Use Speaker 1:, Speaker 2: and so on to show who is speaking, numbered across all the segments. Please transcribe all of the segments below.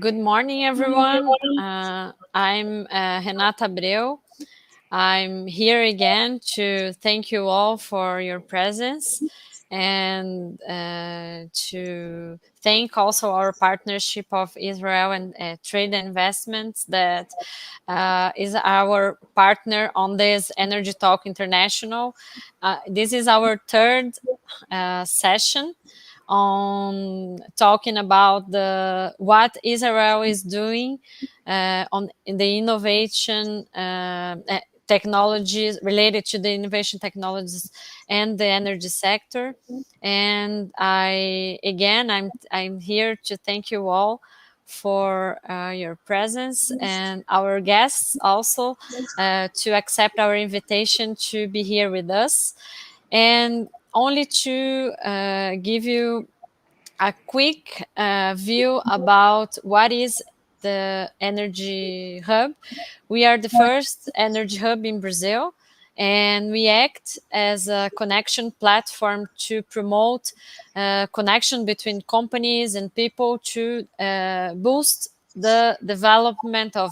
Speaker 1: Good morning, everyone. I'm Renata Abreu. I'm here again to thank you all for your presence and to thank also our partnership of Israel and Trade and Investments that is our partner on this Energy Talk International. This is our third session on talking about what Israel is doing in the innovation technologies related to the innovation technologies and the energy sector. And I'm here to thank you all for your presence and our guests also to accept our invitation to be here with us. And only to give you a quick view about what is the NRGHub. We are the first energy hub in Brazil, and we act as a connection platform to promote connection between companies and people to boost the development of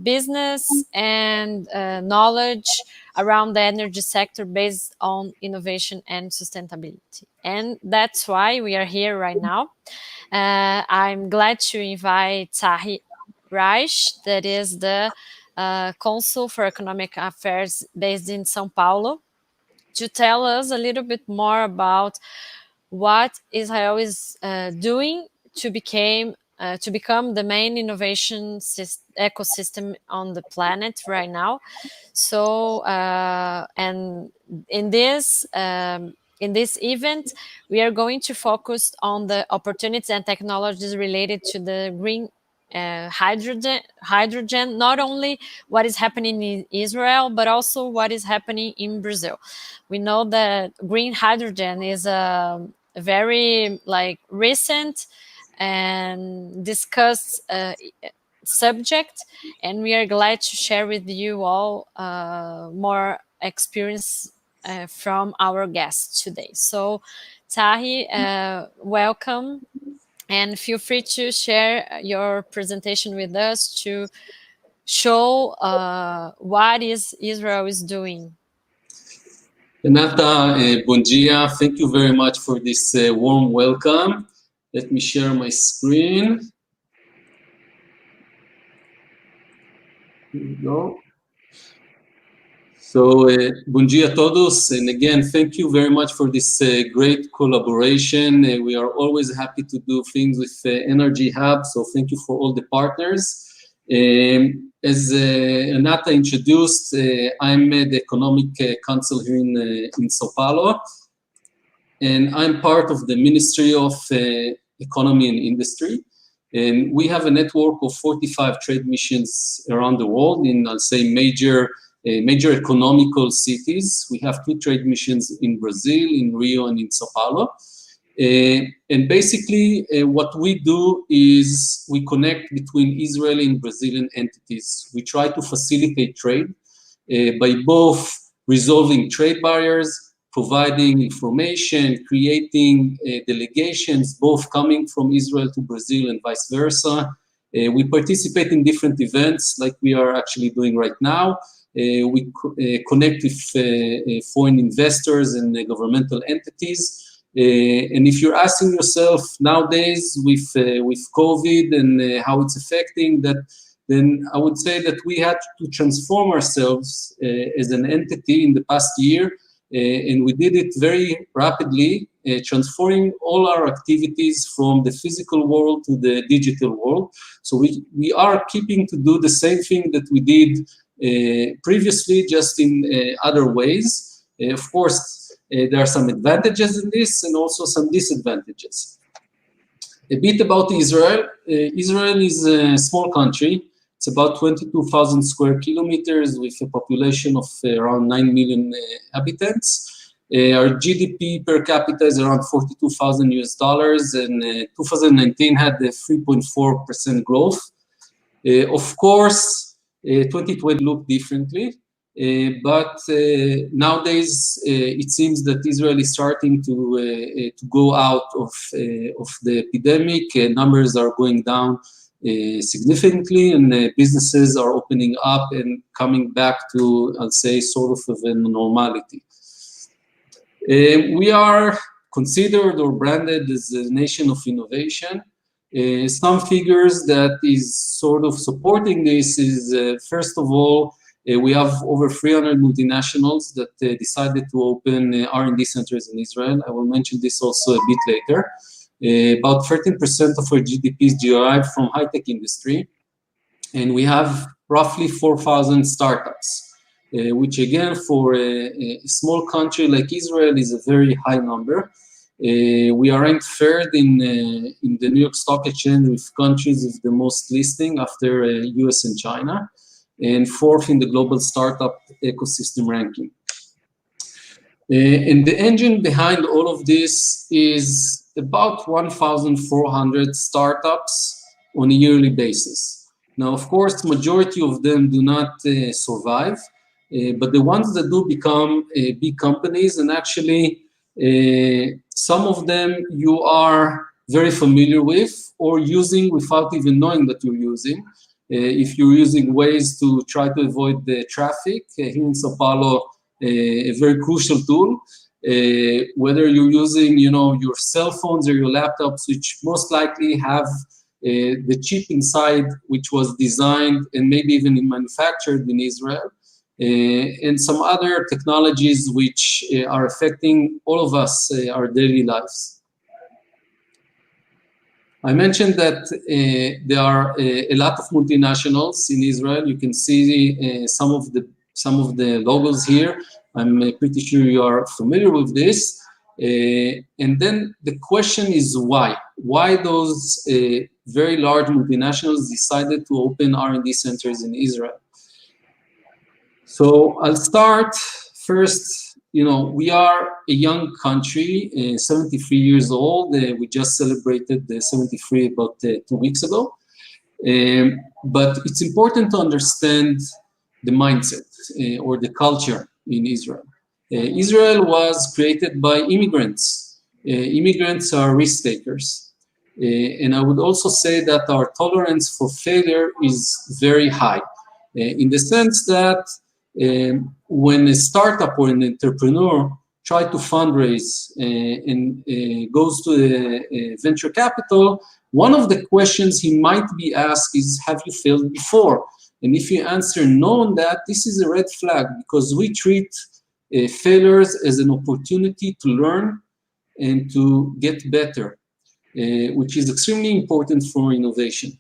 Speaker 1: business and knowledge around the energy sector based on innovation and sustainability. And that's why we are here right now. I'm glad to invite TALY Reich, that is the Consul for Economic Affairs based in São Paulo, to tell us a little bit more about what Israel is doing to become the main innovation ecosystem on the planet right now. So, and in this event, we are going to focus on the opportunities and technologies related to the green hydrogen, not only what is happening in Israel, but also what is happening in Brazil. We know that green hydrogen is a very recent and discussed subject, and we are glad to share with you all more experience from our guests today. So, TALY, welcome, and feel free to share your presentation with us to show what Israel is doing.
Speaker 2: Renata, bom dia. Thank you very much for this warm welcome. Let me share my screen. Here we go. So, bom dia a todos, and again, thank you very much for this great collaboration. We are always happy to do things with NRGHub, so thank you for all the partners. As Renata introduced, I'm the Economic Council here in Sao Paulo, and I'm part of the Ministry of Economy and Industry. And we have a network of 45 trade missions around the world in, I'll say, major economical cities. We have 2 trade missions in Brazil, in Rio and in Sao Paulo. And basically, what we do is we connect between Israeli and Brazilian entities. We try to facilitate trade by both resolving trade barriers, providing information, creating delegations, both coming from Israel to Brazil and vice versa. We participate in different events like we are actually doing right now. We connect with foreign investors and governmental entities. And if you're asking yourself nowadays with COVID and how it's affecting that, then I would say that we had to transform ourselves as an entity in the past year. And we did it very rapidly, transforming all our activities from the physical world to the digital world. So we are keeping to do the same thing that we did previously, just in other ways. Of course, there are some advantages in this and also some disadvantages. A bit about Israel. Israel is a small country. It's about 22,000 square kilometers with a population of around 9 million inhabitants. Our GDP per capita is around $42,000 US, and 2019 had a 3.4% growth. Of course, 2020 looked differently, but nowadays it seems that Israel is starting to go out of the epidemic. Numbers are going down significantly, and businesses are opening up and coming back to, I'll say, sort of a normality. We are considered or branded as a nation of innovation. Some figures that is sort of supporting this is, first of all, we have over 300 multinationals that decided to open R&D centers in Israel. I will mention this also a bit later. About 13% of our GDP is derived from high-tech industry, and we have roughly 4,000 startups, which again, for a small country like Israel, is a very high number. We are ranked third in the New York Stock Exchange with countries with the most listing after US and China, and fourth in the global startup ecosystem ranking. And the engine behind all of this is about 1,400 startups on a yearly basis. Now, of course, majority of them do not survive, but the ones that do become big companies, and actually some of them you are very familiar with or using without even knowing that you're using. If you're using ways to try to avoid the traffic, here in Sao Paulo, a very crucial tool. Whether you're using, your cell phones or your laptops, which most likely have the chip inside, which was designed and maybe even manufactured in Israel, and some other technologies which are affecting all of us, our daily lives. I mentioned that there are a lot of multinationals in Israel. You can see some of the logos here. I'm pretty sure you are familiar with this. And then the question is why? Why those very large multinationals decided to open R&D centers in Israel? So I'll start first. We are a young country, 73 years old. We just celebrated the 73 about 2 weeks ago. But it's important to understand the mindset or the culture in Israel. Israel was created by immigrants. Immigrants are risk takers. And I would also say that our tolerance for failure is very high, in the sense that when a startup or an entrepreneur try to fundraise and goes to the venture capital, one of the questions he might be asked is, have you failed before? And if you answer no on that, this is a red flag, because we treat failures as an opportunity to learn and to get better, which is extremely important for innovation.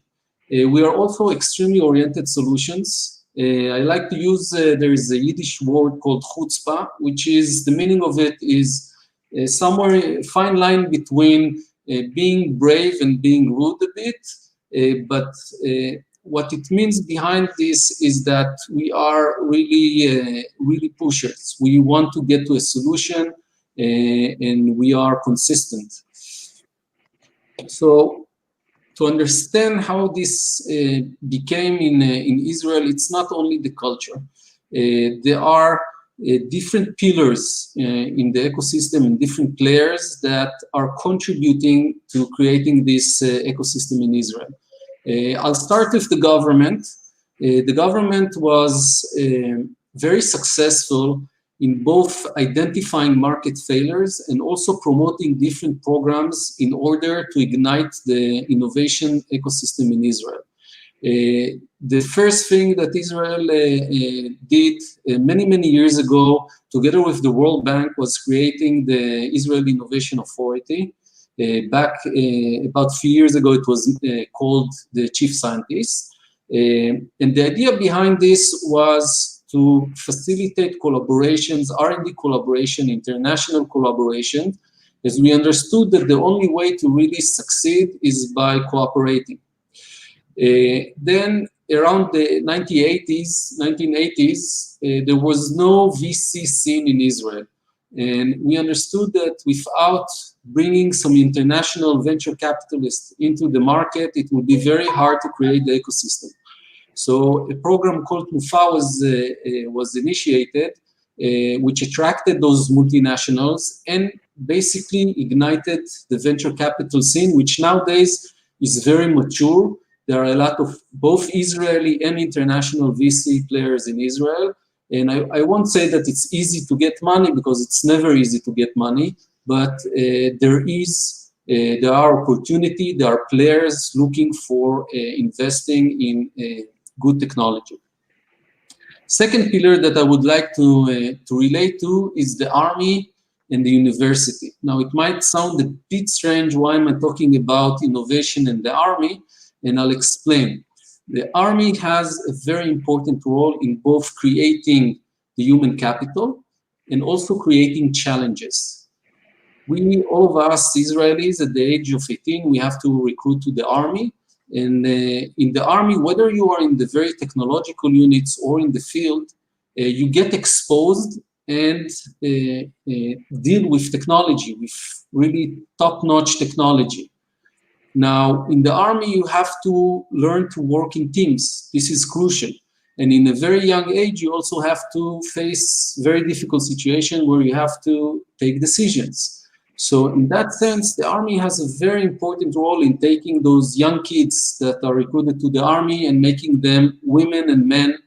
Speaker 2: We are also extremely oriented solutions. I like to use, there is a Yiddish word called chutzpah, which is, the meaning of it is somewhere fine line between being brave and being rude a bit, but what it means behind this is that we are really pushers. We want to get to a solution, and we are consistent. So, to understand how this became in Israel, it's not only the culture. There are different pillars in the ecosystem and different players that are contributing to creating this ecosystem in Israel. I'll start with the government. The government was very successful in both identifying market failures and also promoting different programs in order to ignite the innovation ecosystem in Israel. The first thing that Israel did many years ago, together with the World Bank, was creating the Israel Innovation Authority. Back about a few years ago, it was called the Chief Scientist. And the idea behind this was to facilitate collaborations, R&D collaboration, international collaboration, as we understood that the only way to really succeed is by cooperating. Then around the 1980s, there was no VC scene in Israel. And we understood that without bringing some international venture capitalists into the market, it would be very hard to create the ecosystem. So a program called Mufa was initiated, which attracted those multinationals and basically ignited the venture capital scene, which nowadays is very mature There are a lot of both Israeli and international VC players in Israel. And I won't say that it's easy to get money, because it's never easy to get money, but there are opportunity, there are players looking for investing in good technology. Second pillar that I would like to relate to is the army and the university. Now, it might sound a bit strange why am I talking about innovation in the army, and I'll explain. The army has a very important role in both creating the human capital and also creating challenges. All of us Israelis at the age of 18, we have to recruit to the army. And in the army, whether you are in the very technological units or in the field, you get exposed and deal with technology, with really top-notch technology. Now, in the army, you have to learn to work in teams. This is crucial. And in a very young age, you also have to face very difficult situations where you have to take decisions. So in that sense, the army has a very important role in taking those young kids that are recruited to the army and making them women and men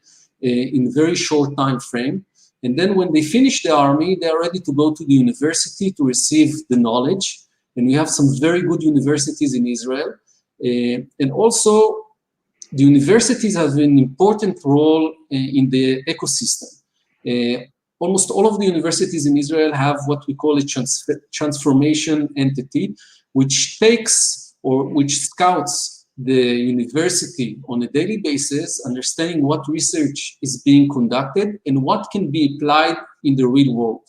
Speaker 2: in a very short time frame. And then when they finish the army, they are ready to go to the university to receive the knowledge. And we have some very good universities in Israel. And also, the universities have an important role in the ecosystem. Almost all of the universities in Israel have what we call a transformation entity, which takes or which scouts the university on a daily basis, understanding what research is being conducted and what can be applied in the real world,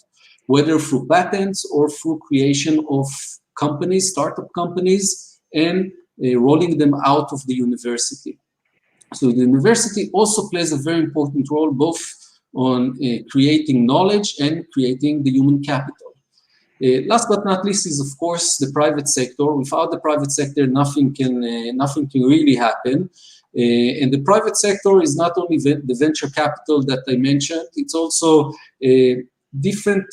Speaker 2: whether through patents or through creation of companies, startup companies, and rolling them out of the university. So the university also plays a very important role both on creating knowledge and creating the human capital. Last but not least is, of course, the private sector. Without the private sector, nothing can really happen. And the private sector is not only the venture capital that I mentioned, it's also different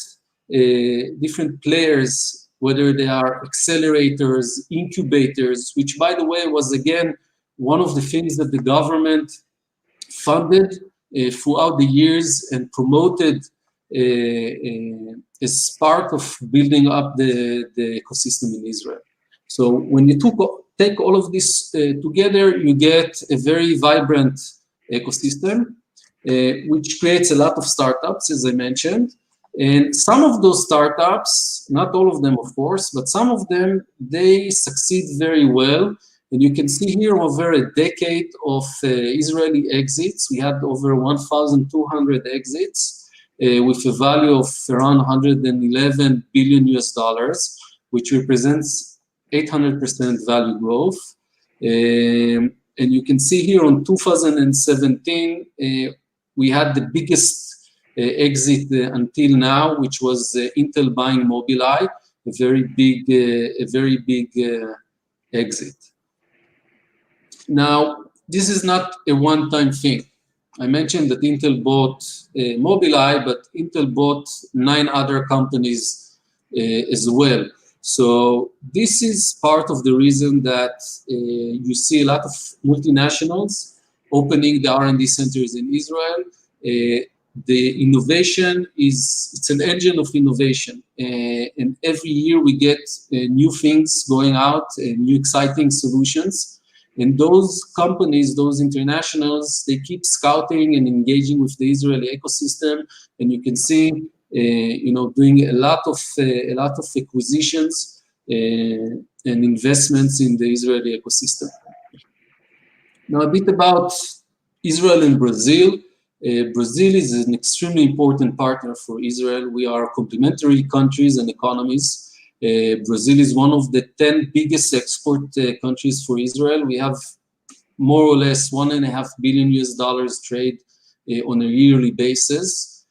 Speaker 2: players, whether they are accelerators, incubators, which, by the way, was again one of the things that the government funded throughout the years and promoted as part of building up the ecosystem in Israel. So when you take all of this together, you get a very vibrant ecosystem, which creates a lot of startups, as I mentioned. And some of those startups, not all of them, of course, but some of them, they succeed very well. And you can see here over a decade of Israeli exits, we had over 1,200 exits with a value of around 111 billion US dollars, which represents 800% value growth. And you can see here on 2017, we had the biggest exit until now, which was Intel buying Mobileye, a very big exit. Now, this is not a one-time thing. I mentioned that Intel bought Mobileye, but Intel bought 9 other companies as well. So this is part of the reason that you see a lot of multinationals opening the R&D centers in Israel. The innovation it's an engine of innovation. And every year we get new things going out, new exciting solutions. And those companies, those internationals, they keep scouting and engaging with the Israeli ecosystem. And you can see, doing a lot of acquisitions and investments in the Israeli ecosystem. Now, a bit about Israel and Brazil. Brazil is an extremely important partner for Israel. We are complementary countries and economies. Brazil is one of the 10 biggest export countries for Israel. We have more or less $1.5 billion US dollars trade on a yearly basis.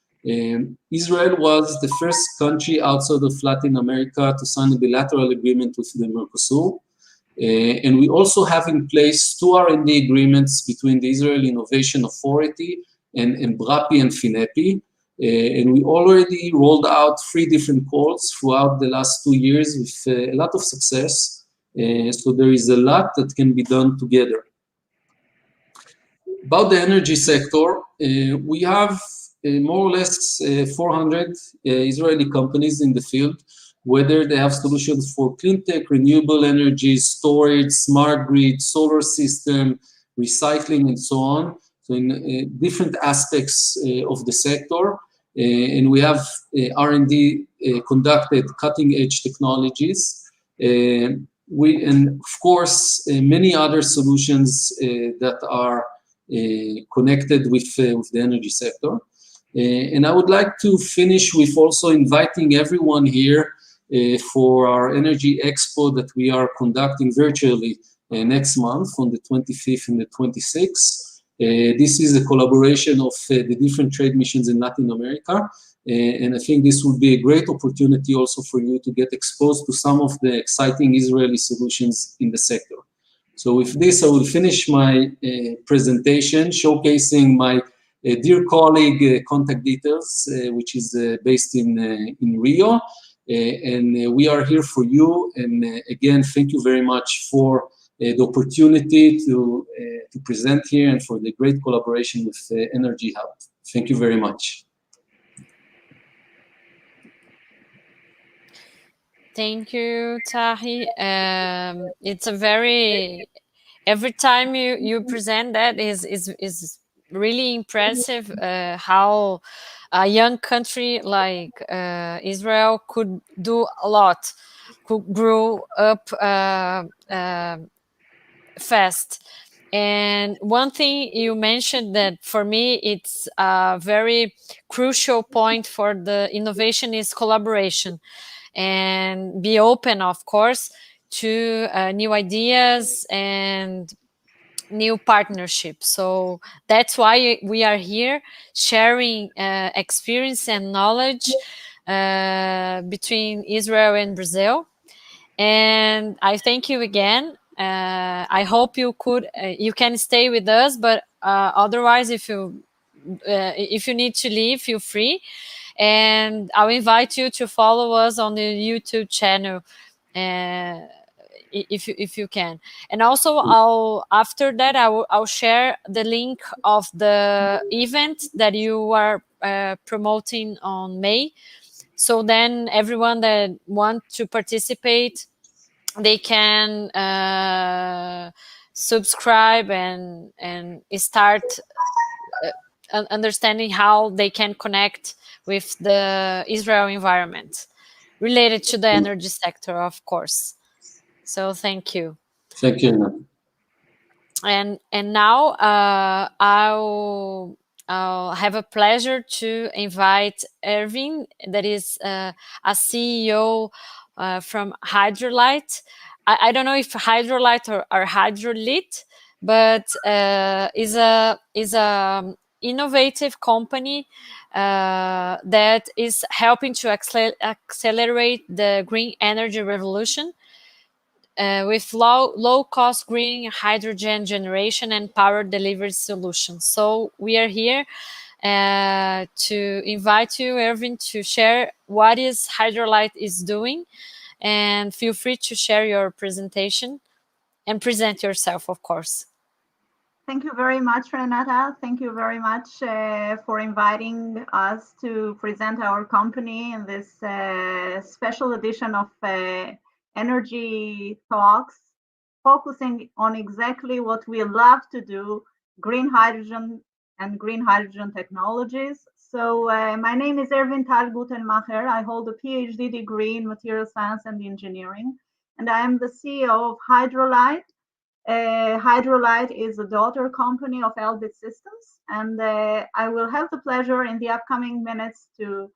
Speaker 2: Israel was the first country outside of Latin America to sign a bilateral agreement with the Cônsul. And we also have in place 2 R&D agreements between the Israel Innovation Authority and BRAPI and FINEPI. And we already rolled out 3 different calls throughout the last 2 years with a lot of success. So there is a lot that can be done together. About the energy sector, we have more or less 400 Israeli companies in the field, whether they have solutions for clean tech, renewable energy, storage, smart grid, solar system, recycling, and so on. So in different aspects of the sector, and we have R&D conducted cutting-edge technologies. And of course, many other solutions that are connected with the energy sector. And I would like to finish with also inviting everyone here for our Energy Expo that we are conducting virtually next month on the 25th and the 26th. This is a collaboration of the different trade missions in Latin America. And I think this will be a great opportunity also for you to get exposed to some of the exciting Israeli solutions in the sector. So with this, I will finish my presentation showcasing my dear colleague contact details, which is based in Rio. And we are here for you. And again, thank you very much for the opportunity to present here and for the great collaboration with NRGHub. Thank you very much.
Speaker 1: Thank you, Tahi. It's a very, every time you present that is really impressive how a young country like Israel could do a lot, could grow up fast. And one thing you mentioned that for me it's a very crucial point for the innovation is collaboration, and be open, of course, to new ideas and new partnerships. So that's why we are here sharing experience and knowledge between Israel and Brazil. And I thank you again. I hope you can stay with us, but otherwise, if you need to leave, feel free. And I'll invite you to follow us on the YouTube channel if you can. And also, after that, I'll share the link of the event that you are promoting on May. So then everyone that wants to participate, they can subscribe and start understanding how they can connect with the Israel environment related to the energy sector, of course. So thank you.
Speaker 2: Thank you.
Speaker 1: And now I'll have a pleasure to invite Ervin, that is a CEO from Hydrolite. I don't know if Hydrolite or Hydrolit, but is a innovative company that is helping to accelerate the green energy revolution with low-cost green hydrogen generation and power delivery solutions. So we are here to invite you, Ervin, to share what is Hydrolite is doing, and feel free to share your presentation and present yourself, of course.
Speaker 3: Thank you very much, Renata. Thank you very much for inviting us to present our company in this special edition of Energy Talks, focusing on exactly what we love to do, green hydrogen and green hydrogen technologies. So my name is Ervin TAL-GUTELMACHER. I hold a PhD degree in material science and engineering, and I am the CEO of Hydrolite. Hydrolite is a daughter company of Elbit Systems, and I will have the pleasure in the upcoming minutes to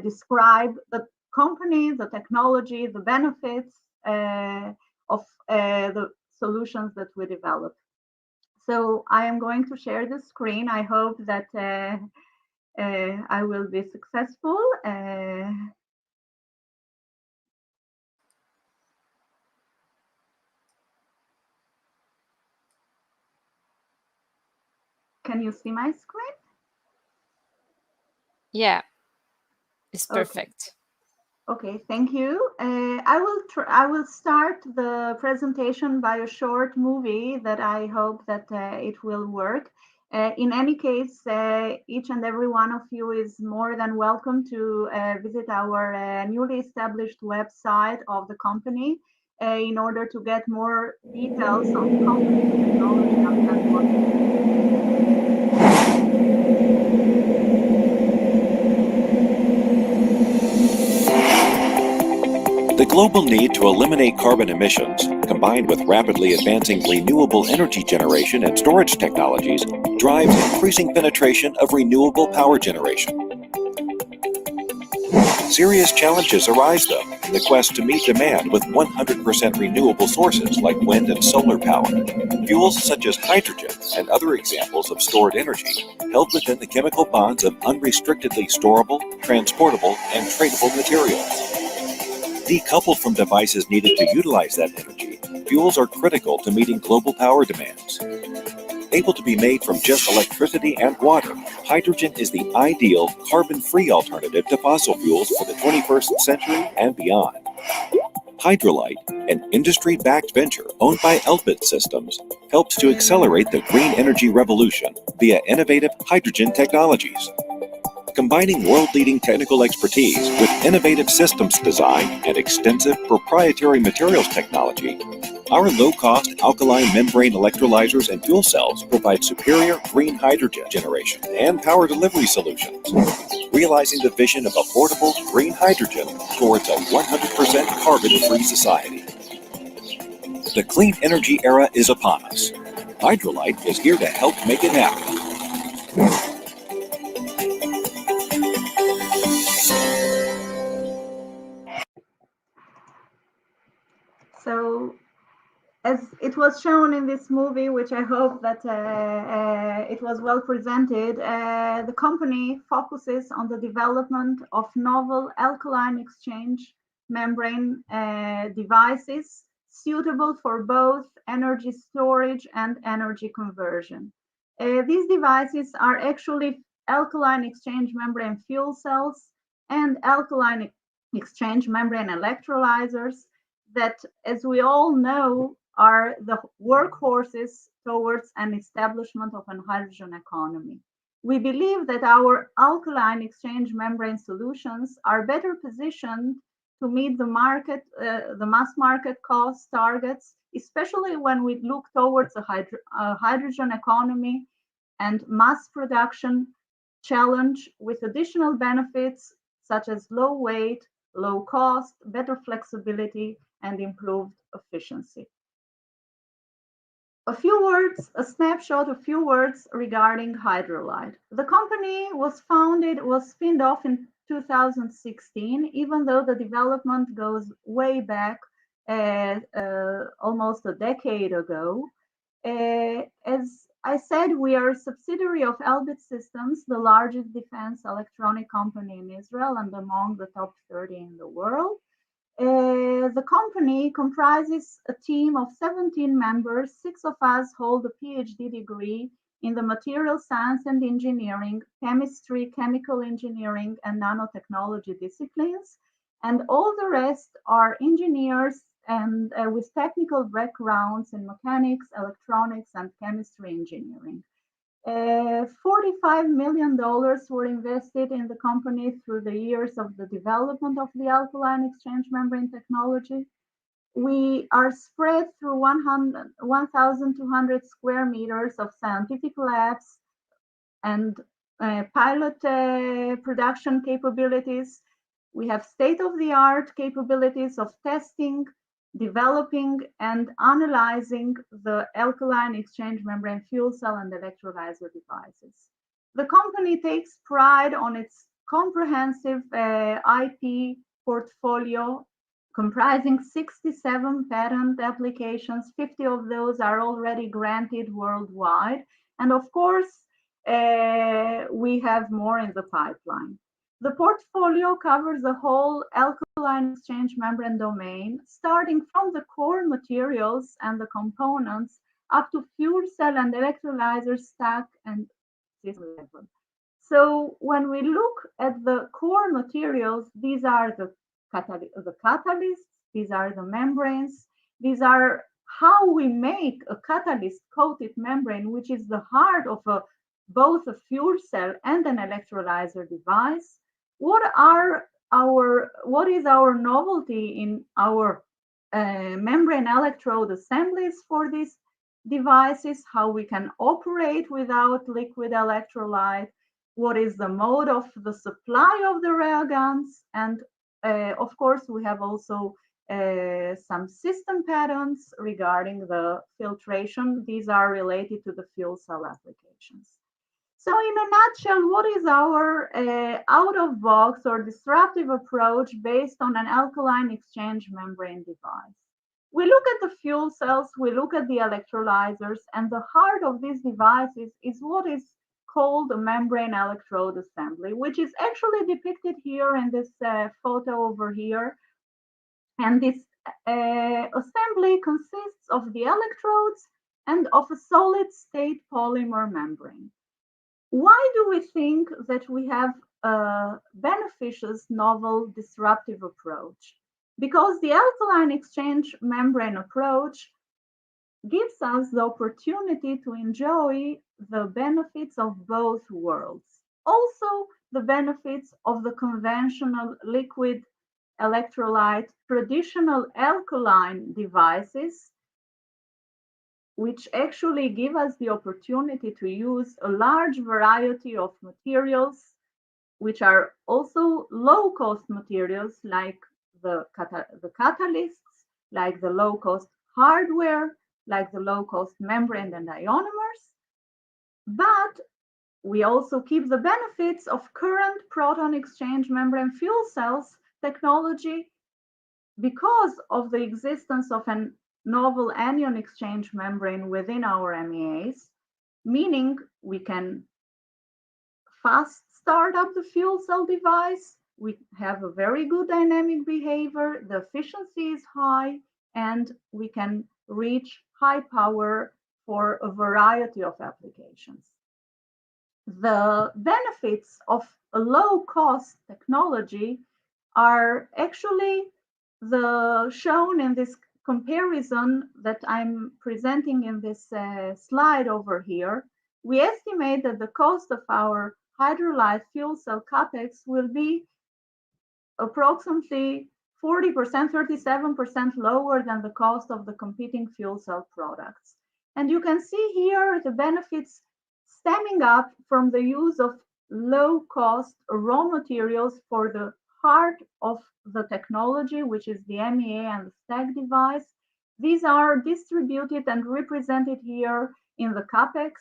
Speaker 3: describe the company, the technology, the benefits of the solutions that we develop. So I am going to share the screen. I hope that I will be successful. Can you see my screen?
Speaker 1: Yeah, it's perfect.
Speaker 3: Okay, thank you. I will start the presentation by a short movie that I hope that it will work. In any case, each and every one of you is more than welcome to visit our newly established website of the company in order to get more details on the company technology and what we
Speaker 4: The global need to eliminate carbon emissions, combined with rapidly advancing renewable energy generation and storage technologies, drives increasing penetration of renewable power generation. Serious challenges arise, though, in the quest to meet demand with 100% renewable sources like wind and solar power. Fuels such as hydrogen and other examples of stored energy held within the chemical bonds of unrestrictedly storable, transportable, and tradable materials. Decoupled from devices needed to utilize that energy, fuels are critical to meeting global power demands. Able to be made from just electricity and water, hydrogen is the ideal carbon-free alternative to fossil fuels for the 21st century and beyond. Hydrolite, an industry-backed venture owned by Elbit Systems, helps to accelerate the green energy revolution via innovative hydrogen technologies. Combining world-leading technical expertise with innovative systems design and extensive proprietary materials technology, our low-cost alkaline membrane electrolyzers and fuel cells provide superior green hydrogen generation and power delivery solutions, realizing the vision of affordable green hydrogen towards a 100% carbon-free society. The clean energy era is upon us. Hydrolite is here to help make it happen.
Speaker 3: So, as it was shown in this movie, which I hope that it was well presented, the company focuses on the development of novel alkaline exchange membrane devices suitable for both energy storage and energy conversion. These devices are actually alkaline exchange membrane fuel cells and alkaline exchange membrane electrolyzers that, as we all know, are the workhorses towards an establishment of an hydrogen economy. We believe that our alkaline exchange membrane solutions are better positioned to meet the market, the mass market cost targets, especially when we look towards a hydrogen economy and mass production challenge with additional benefits such as low weight, low cost, better flexibility, and improved efficiency. A snapshot, a few words regarding Hydrolite. The company was spinned off in 2016, even though the development goes way back, almost a decade ago. As I said, we are a subsidiary of Elbit Systems, the largest defense electronic company in Israel and among the top 30 in the world. The company comprises a team of 17 members. 6 of us hold a PhD degree in the material science and engineering, chemistry, chemical engineering, and nanotechnology disciplines. And all the rest are engineers and with technical backgrounds in mechanics, electronics, and chemistry engineering. $45 million were invested in the company through the years of the development of the alkaline exchange membrane technology. We are spread through 1,200 square meters of scientific labs and pilot production capabilities. We have state-of-the-art capabilities of testing, developing and analyzing the alkaline exchange membrane fuel cell and electrolyzer devices. The company takes pride on its comprehensive IP portfolio comprising 67 patent applications. 50 of those are already granted worldwide. And of course, we have more in the pipeline. The portfolio covers the whole alkaline exchange membrane domain, starting from the core materials and the components up to fuel cell and electrolyzer stack and system level. So when we look at the core materials, these are the the catalysts, these are the membranes, these are how we make a catalyst-coated membrane, which is the heart of both a fuel cell and an electrolyzer device. What is our novelty in our membrane electrode assemblies for these devices? How we can operate without liquid electrolyte? What is the mode of the supply of the reagents? And of course, we have also some system patents regarding the filtration. These are related to the fuel cell applications. So in a nutshell, what is our out-of-box or disruptive approach based on an alkaline exchange membrane device? We look at the fuel cells, we look at the electrolyzers, and the heart of these devices is what is called a membrane electrode assembly, which is actually depicted here in this photo over here. And this assembly consists of the electrodes and of a solid state polymer membrane. Why do we think that we have a beneficial, novel, disruptive approach? Because the alkaline exchange membrane approach gives us the opportunity to enjoy the benefits of both worlds. Also, the benefits of the conventional liquid electrolyte, traditional alkaline devices, which actually give us the opportunity to use a large variety of materials, which are also low-cost materials like the catalysts, like the low-cost hardware, like the low-cost membrane and ionomers. But we also keep the benefits of current proton exchange membrane fuel cells technology because of the existence of a novel anion exchange membrane within our MEAs, meaning we can fast start up the fuel cell device, we have a very good dynamic behavior, the efficiency is high, and we can reach high power for a variety of applications. The benefits of a low-cost technology are actually shown in this comparison that I'm presenting in this slide over here. We estimate that the cost of our hydrolyzed fuel cell capex will be approximately 40%, 37% lower than the cost of the competing fuel cell products. And you can see here the benefits stemming up from the use of low-cost raw materials for the heart of the technology, which is the MEA and the stack device. These are distributed and represented here in the capex,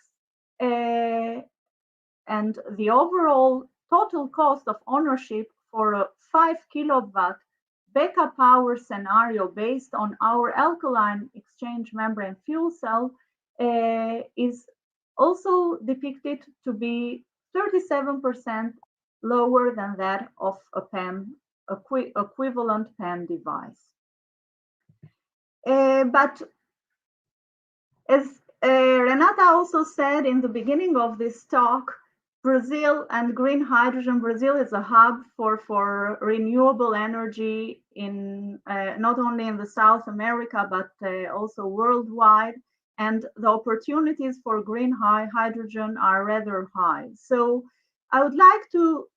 Speaker 3: and the overall total cost of ownership for a 5 kilowatt backup power scenario based on our alkaline exchange membrane fuel cell is also depicted to be 37% lower than that of a PEM, equivalent PEM device. But as Renata also said in the beginning of this talk, Brazil and green hydrogen, Brazil is a hub for renewable energy in not only in the South America, but also worldwide. And the opportunities for green hydrogen are rather high. So I would like to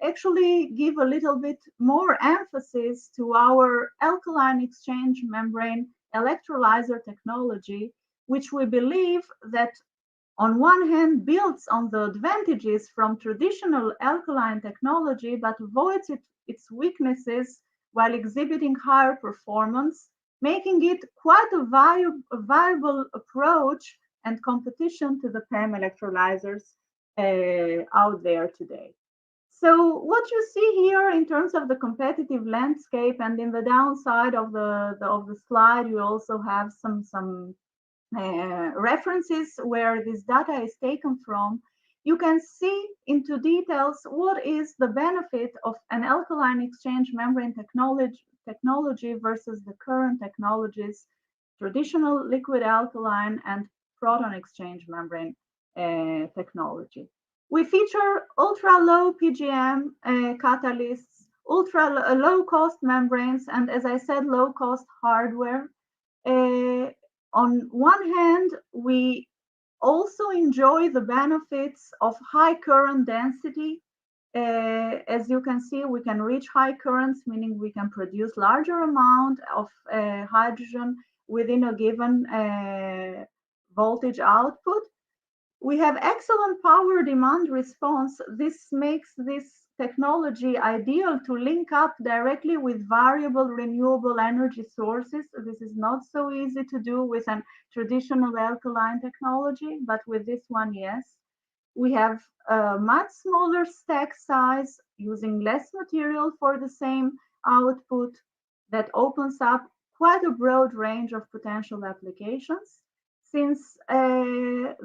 Speaker 3: actually give a little bit more emphasis to our alkaline exchange membrane electrolyzer technology, which we believe that on one hand builds on the advantages from traditional alkaline technology, but avoids its weaknesses while exhibiting higher performance, making it quite a viable approach and competition to the PEM electrolyzers out there today. So what you see here in terms of the competitive landscape, and in the downside of the slide, you also have some references where this data is taken from. You can see into details what is the benefit of an alkaline exchange membrane technology versus the current technologies, traditional liquid alkaline and proton exchange membrane technology. We feature ultra-low PGM catalysts, ultra low-cost membranes, and as I said, low-cost hardware. On one hand, we also enjoy the benefits of high current density. As you can see, we can reach high currents, meaning we can produce larger amount of hydrogen within a given voltage output. We have excellent power demand response. This makes this technology ideal to link up directly with variable renewable energy sources. This is not so easy to do with a traditional alkaline technology, but with this one, yes. We have a much smaller stack size, using less material for the same output. That opens up quite a broad range of potential applications. Since the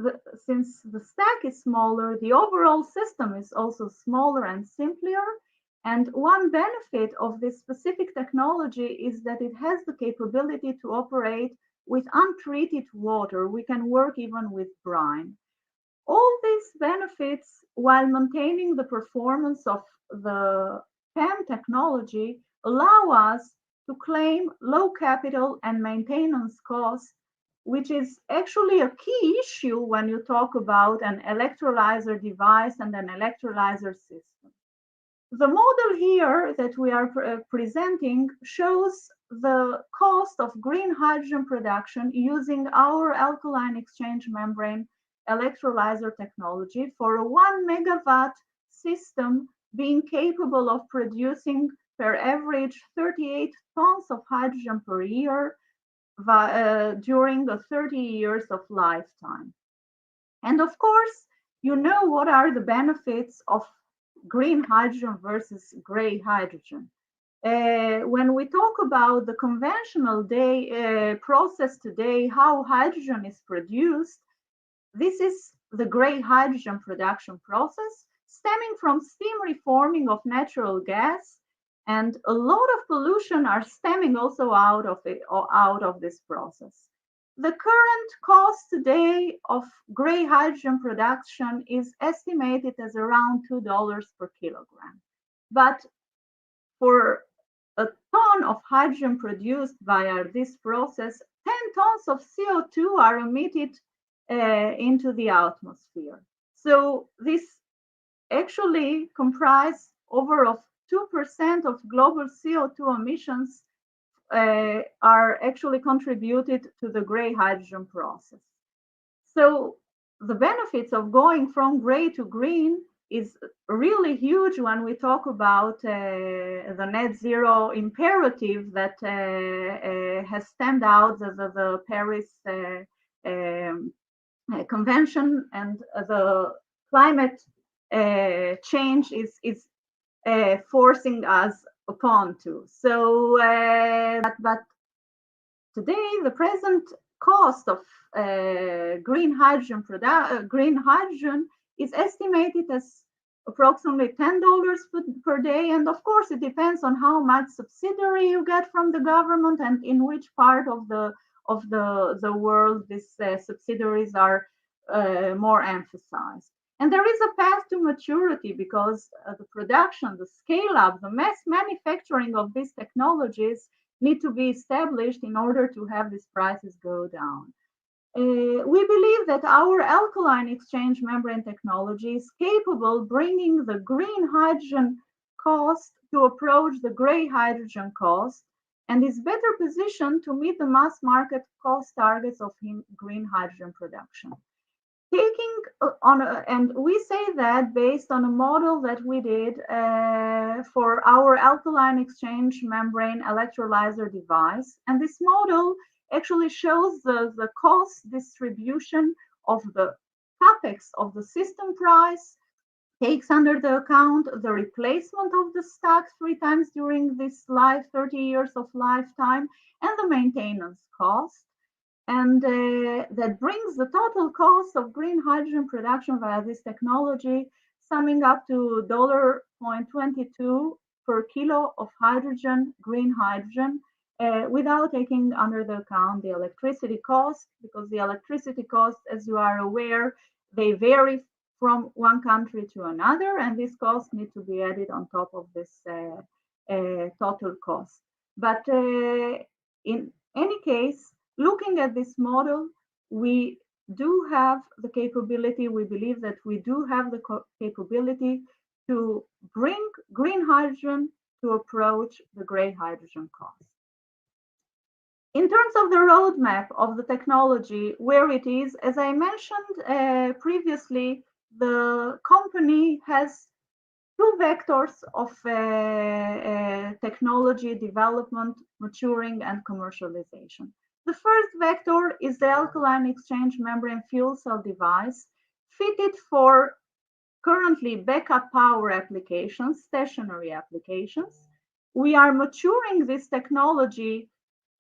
Speaker 3: stack is smaller, the overall system is also smaller and simpler. And one benefit of this specific technology is that it has the capability to operate with untreated water. We can work even with brine. All these benefits, while maintaining the performance of the PEM technology, allow us to claim low capital and maintenance costs, which is actually a key issue when you talk about an electrolyzer device and an electrolyzer system. The model here that we are presenting shows the cost of green hydrogen production using our alkaline exchange membrane electrolyzer technology for a 1 megawatt system being capable of producing per average 38 tons of hydrogen per year during the 30 years of lifetime. And of course, you know what are the benefits of green hydrogen versus gray hydrogen. When we talk about the conventional process today, how hydrogen is produced, this is the gray hydrogen production process stemming from steam reforming of natural gas, and a lot of pollution are stemming also out of this process. The current cost today of gray hydrogen production is estimated as around $2 per kilogram. But for a ton of hydrogen produced via this process, 10 tons of CO2 are emitted into the atmosphere. So this actually comprises over of 2% of global CO2 emissions are actually contributed to the gray hydrogen process. So the benefits of going from gray to green is really huge when we talk about the net zero imperative that has stand out the Paris Convention, and the climate change is forcing us upon to. So, but today the present cost of green hydrogen is estimated as approximately $10 per day, and of course it depends on how much subsidy you get from the government and in which part of the world these subsidies are more emphasized. And there is a path to maturity because the production, the scale up, the mass manufacturing of these technologies need to be established in order to have these prices go down. We believe that our alkaline exchange membrane technology is capable of bringing the green hydrogen cost to approach the gray hydrogen cost, and is better positioned to meet the mass market cost targets of green hydrogen production. And we say that based on a model that we did for our alkaline exchange membrane electrolyzer device. And this model actually shows the cost distribution of the capex of the system price, takes under the account the replacement of the stack 3 times during this 30 years of lifetime, and the maintenance cost. And that brings the total cost of green hydrogen production via this technology, summing up to $0.22 per kilo of hydrogen, green hydrogen, without taking under the account the electricity cost, because the electricity costs, as you are aware, they vary from one country to another, and these costs need to be added on top of this total cost. But in any case, looking at this model, we do have the capability, we believe that we do have the capability to bring green hydrogen to approach the gray hydrogen cost. In terms of the roadmap of the technology, where it is, as I mentioned previously, the company has two vectors of technology development, maturing, and commercialization. The first vector is the alkaline exchange membrane fuel cell device, fitted for currently backup power applications, stationary applications. We are maturing this technology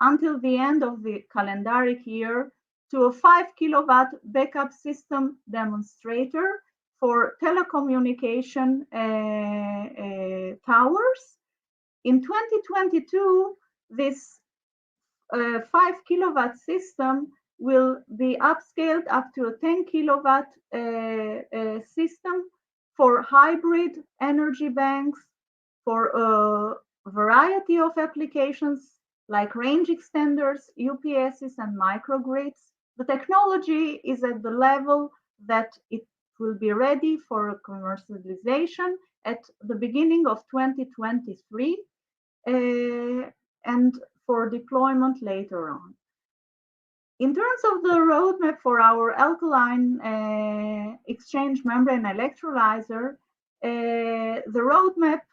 Speaker 3: until the end of the calendaric year to a 5 kilowatt backup system demonstrator for telecommunication towers. In 2022, this 5 kilowatt system will be upscaled up to a 10 kilowatt system for hybrid energy banks, for a variety of applications like range extenders, UPSs, and microgrids. The technology is at the level that it will be ready for commercialization at the beginning of 2023 and for deployment later on. In terms of the roadmap for our alkaline exchange membrane electrolyzer, the roadmap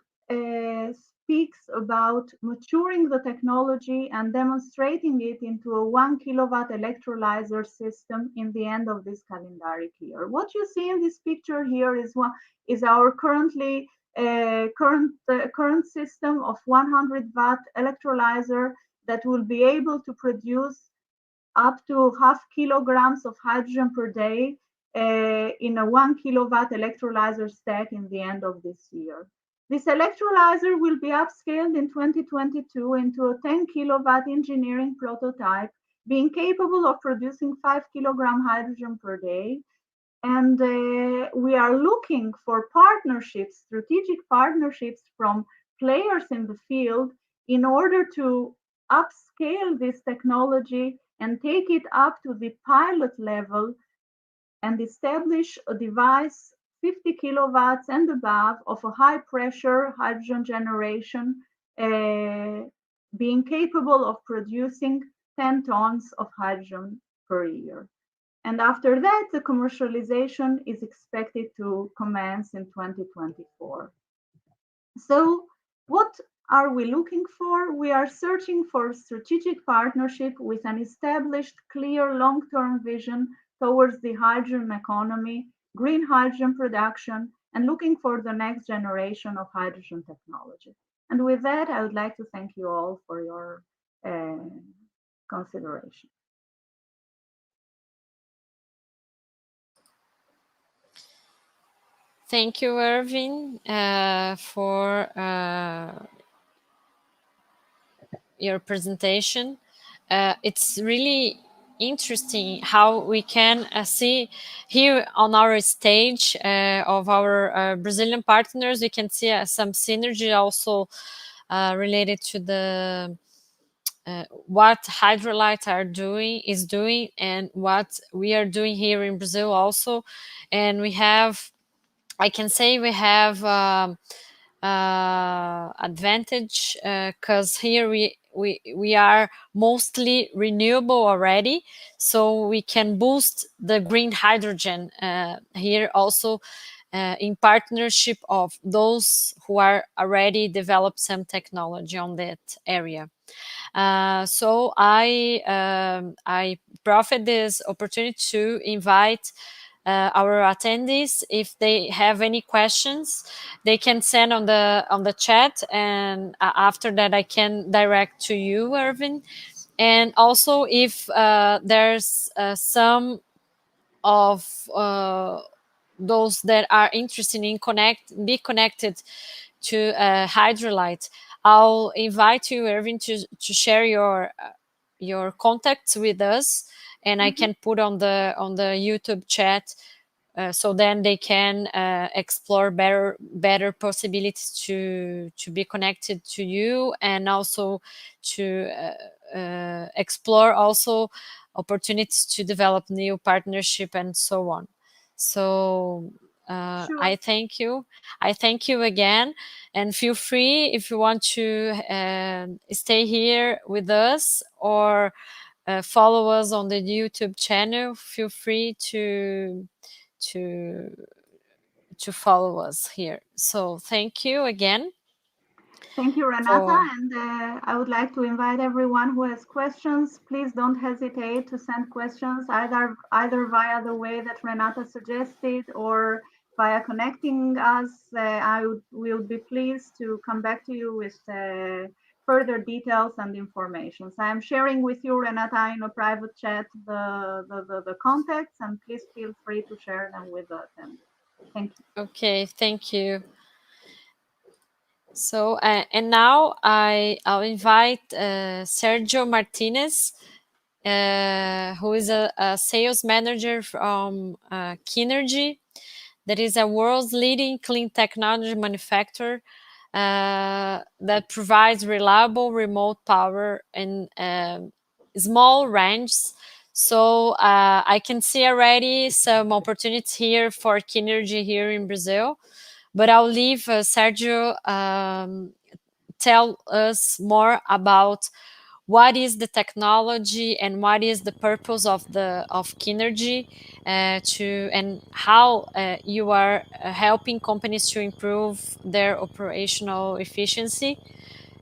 Speaker 3: speaks about maturing the technology and demonstrating it into a 1 kilowatt electrolyzer system in the end of this calendaric year. What you see in this picture here is our current system of 100 watt electrolyzer that will be able to produce up to 0.5 kilograms of hydrogen per day in a 1 kilowatt electrolyzer stack in the end of this year. This electrolyzer will be upscaled in 2022 into a 10 kilowatt engineering prototype, being capable of producing 5 kilogram hydrogen per day. And we are looking for partnerships, strategic partnerships from players in the field in order to upscale this technology and take it up to the pilot level and establish a device 50 kilowatts and above of a high pressure hydrogen generation, being capable of producing 10 tons of hydrogen per year. And after that, the commercialization is expected to commence in 2024. So what are we looking for? We are searching for strategic partnership with an established, clear long-term vision towards the hydrogen economy, green hydrogen production, and looking for the next generation of hydrogen technology. And with that, I would like to thank you all for your consideration.
Speaker 1: Thank you, Erwin, for your presentation. It's really interesting how we can see here on our stage of our Brazilian partners. We can see some synergy also related to the what Hydrolite is doing and what we are doing here in Brazil also. And we have, I can say we have advantage because here we are mostly renewable already, so we can boost the green hydrogen here also in partnership of those who are already developed some technology on that area. So I profit this opportunity to invite our attendees. If they have any questions, they can send on the chat, and after that I can direct to you, Erwin. And also if there's some of those that are interested in be connected to Hydrolite, I'll invite you, Erwin, to share your contacts with us, and I can put on the YouTube chat so then they can explore better possibilities to be connected to you, and also to explore also opportunities to develop new partnership and so on. So
Speaker 3: Sure.
Speaker 1: I thank you again, and feel free if you want to stay here with us or follow us on the YouTube channel. Feel free to follow us here. So thank you again.
Speaker 3: Thank you, Renata. And I would like to invite everyone who has questions, please don't hesitate to send questions either via the way that Renata suggested or via connecting us. I will be pleased to come back to you with further details and information. So I'm sharing with you, Renata, in a private chat the contacts, and please feel free to share them with us. And thank you.
Speaker 1: Okay, thank you. So, and now I'll invite Sergio Martinez, who is a sales manager from Kinergy, that is a world's leading clean technology manufacturer that provides reliable remote power in small ranges. So I can see already some opportunities here for Kinergy here in Brazil. But I'll leave Sergio tell us more about what is the technology and what is the purpose of Kinergy and how you are helping companies to improve their operational efficiency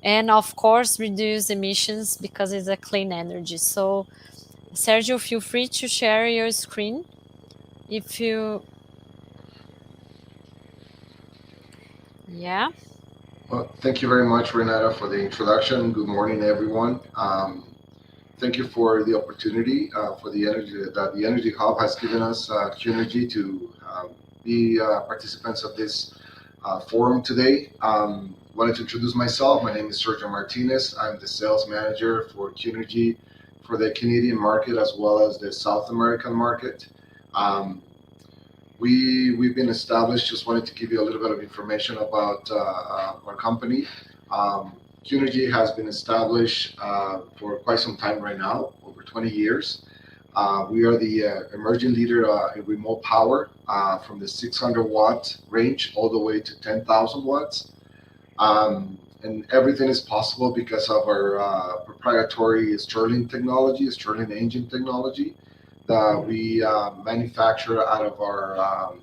Speaker 1: and of course reduce emissions because it's a clean energy. So Sergio, feel free to share your screen if you
Speaker 5: Well, thank you very much, Renata, for the introduction. Good morning, everyone. Thank you for the opportunity for the NRGHub has given us, Kinergy, to be participants of this forum today. Wanted to introduce myself. My name is Sergio Martinez. I'm the sales manager for Kinergy for the Canadian market as well as the South American market. We've been established. Just wanted to give you a little bit of information about our company. Kinergy has been established for quite some time right now, over 20 years. We are the emerging leader in remote power from the 600 watt range all the way to 10,000 watts. And everything is possible because of our proprietary Stirling technology, Stirling engine technology, that we manufacture out of our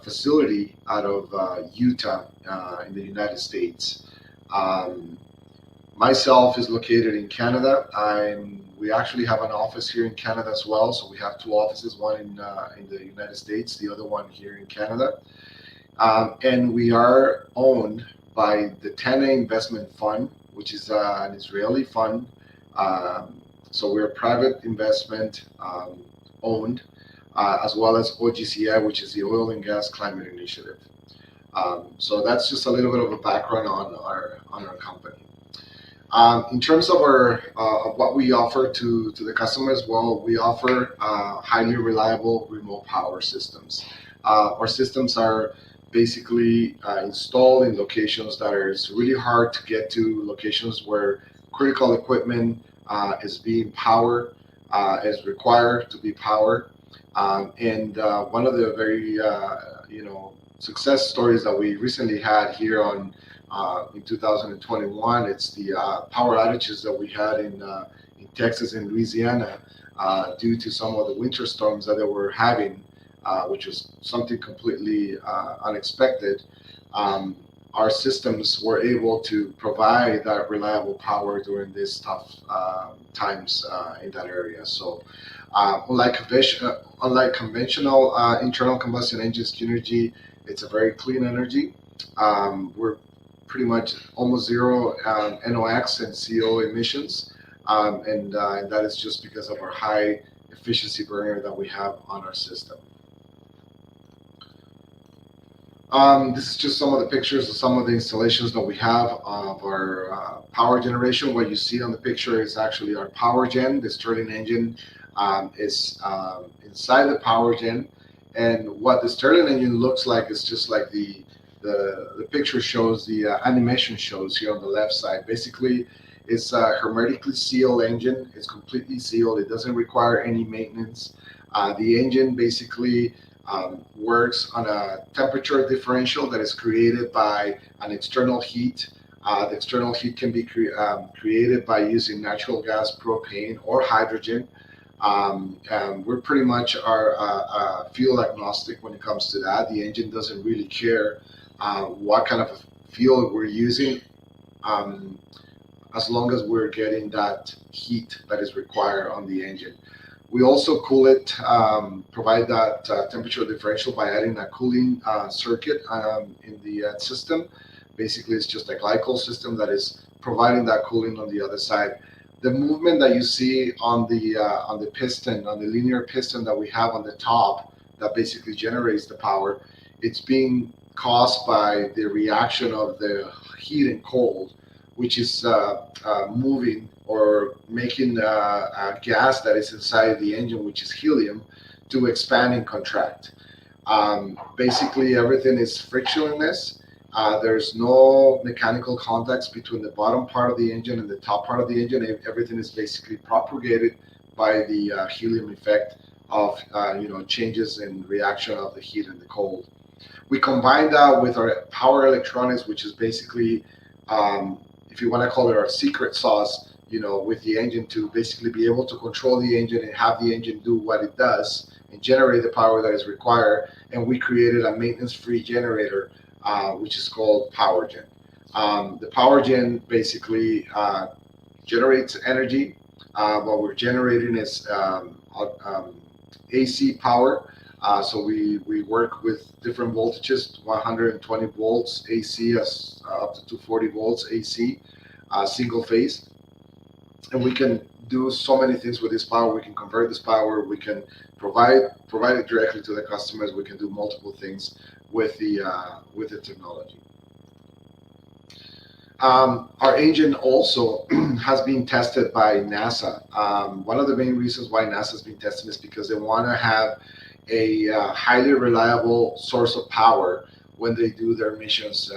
Speaker 5: facility out of Utah in the United States. Myself is located in Canada. We actually have an office here in Canada as well. So we have two offices, one in the United States, the other one here in Canada. And we are owned by the TALY Investment Fund, which is an Israeli fund. So we're private investment owned, as well as OGCI, which is the Oil and Gas Climate Initiative. So that's just a little bit of a background on our company. In terms of what we offer to the customers, well, we offer highly reliable remote power systems. Our systems are basically installed in locations that are really hard to get to, locations where critical equipment is being powered, is required to be powered. And one of the very success stories that we recently had here in 2021, it's the power outages that we had in Texas and Louisiana due to some of the winter storms that they were having, which was something completely unexpected. Our systems were able to provide that reliable power during these tough times in that area. So unlike conventional internal combustion engines, Kinergy, it's a very clean energy. We're pretty much almost zero NOx and CO emissions. And that is just because of our high efficiency burner that we have on our system. This is just some of the pictures of some of the installations that we have of our power generation. What you see on the picture is actually our power gen. The Stirling engine is inside the power gen, And what the Stirling engine looks like is just like the picture shows, the animation shows here on the left side. Basically, it's a hermetically sealed engine. It's completely sealed. It doesn't require any maintenance. The engine basically works on a temperature differential that is created by an external heat. The external heat can be created by using natural gas, propane, or hydrogen. We're pretty much fuel agnostic when it comes to that. The engine doesn't really care what kind of fuel we're using, as long as we're getting that heat that is required on the engine. We also cool it, provide that temperature differential by adding a cooling circuit in the system. Basically, it's just a glycol system that is providing that cooling on the other side. The movement that you see on the piston, on the linear piston that we have on the top, that basically generates the power, it's being caused by the reaction of the heat and cold, which is moving or making a gas that is inside the engine, which is helium, to expand and contract. Basically, everything is frictionless. There's no mechanical contacts between the bottom part of the engine and the top part of the engine. Everything is basically propagated by the helium effect of changes in reaction of the heat and the cold. We combine that with our power electronics, which is basically, if you want to call it our secret sauce, with the engine, to basically be able to control the engine and have the engine do what it does and generate the power that is required. And we created a maintenance-free generator, which is called PowerGen. The PowerGen basically generates energy. What we're generating is AC power. So we work with different voltages, 120 volts AC, up to 240 volts AC, single phase. And we can do so many things with this power. We can convert this power. We can provide it directly to the customers. We can do multiple things with the technology. Our engine also has been tested by NASA. One of the main reasons why NASA has been testing is because they want to have a highly reliable source of power when they do their missions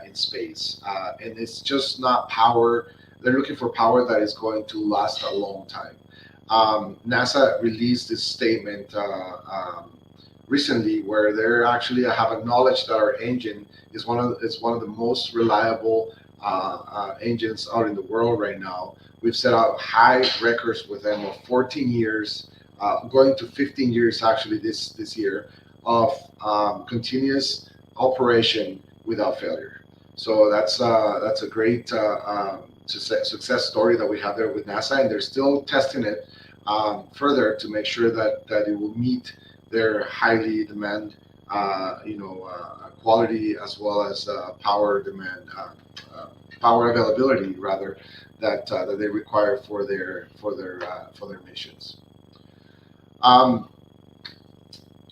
Speaker 5: in space. And it's just not power. They're looking for power that is going to last a long time. NASA released this statement recently, where they actually have acknowledged that our engine is one of the most reliable engines out in the world right now. We've set out high records with them of 14 years, going to 15 years actually this year, of continuous operation without failure. So that's a great success story that we have there with NASA, and they're still testing it further to make sure that it will meet their highly demand, quality, as well as power demand, power availability rather, that they require for their missions.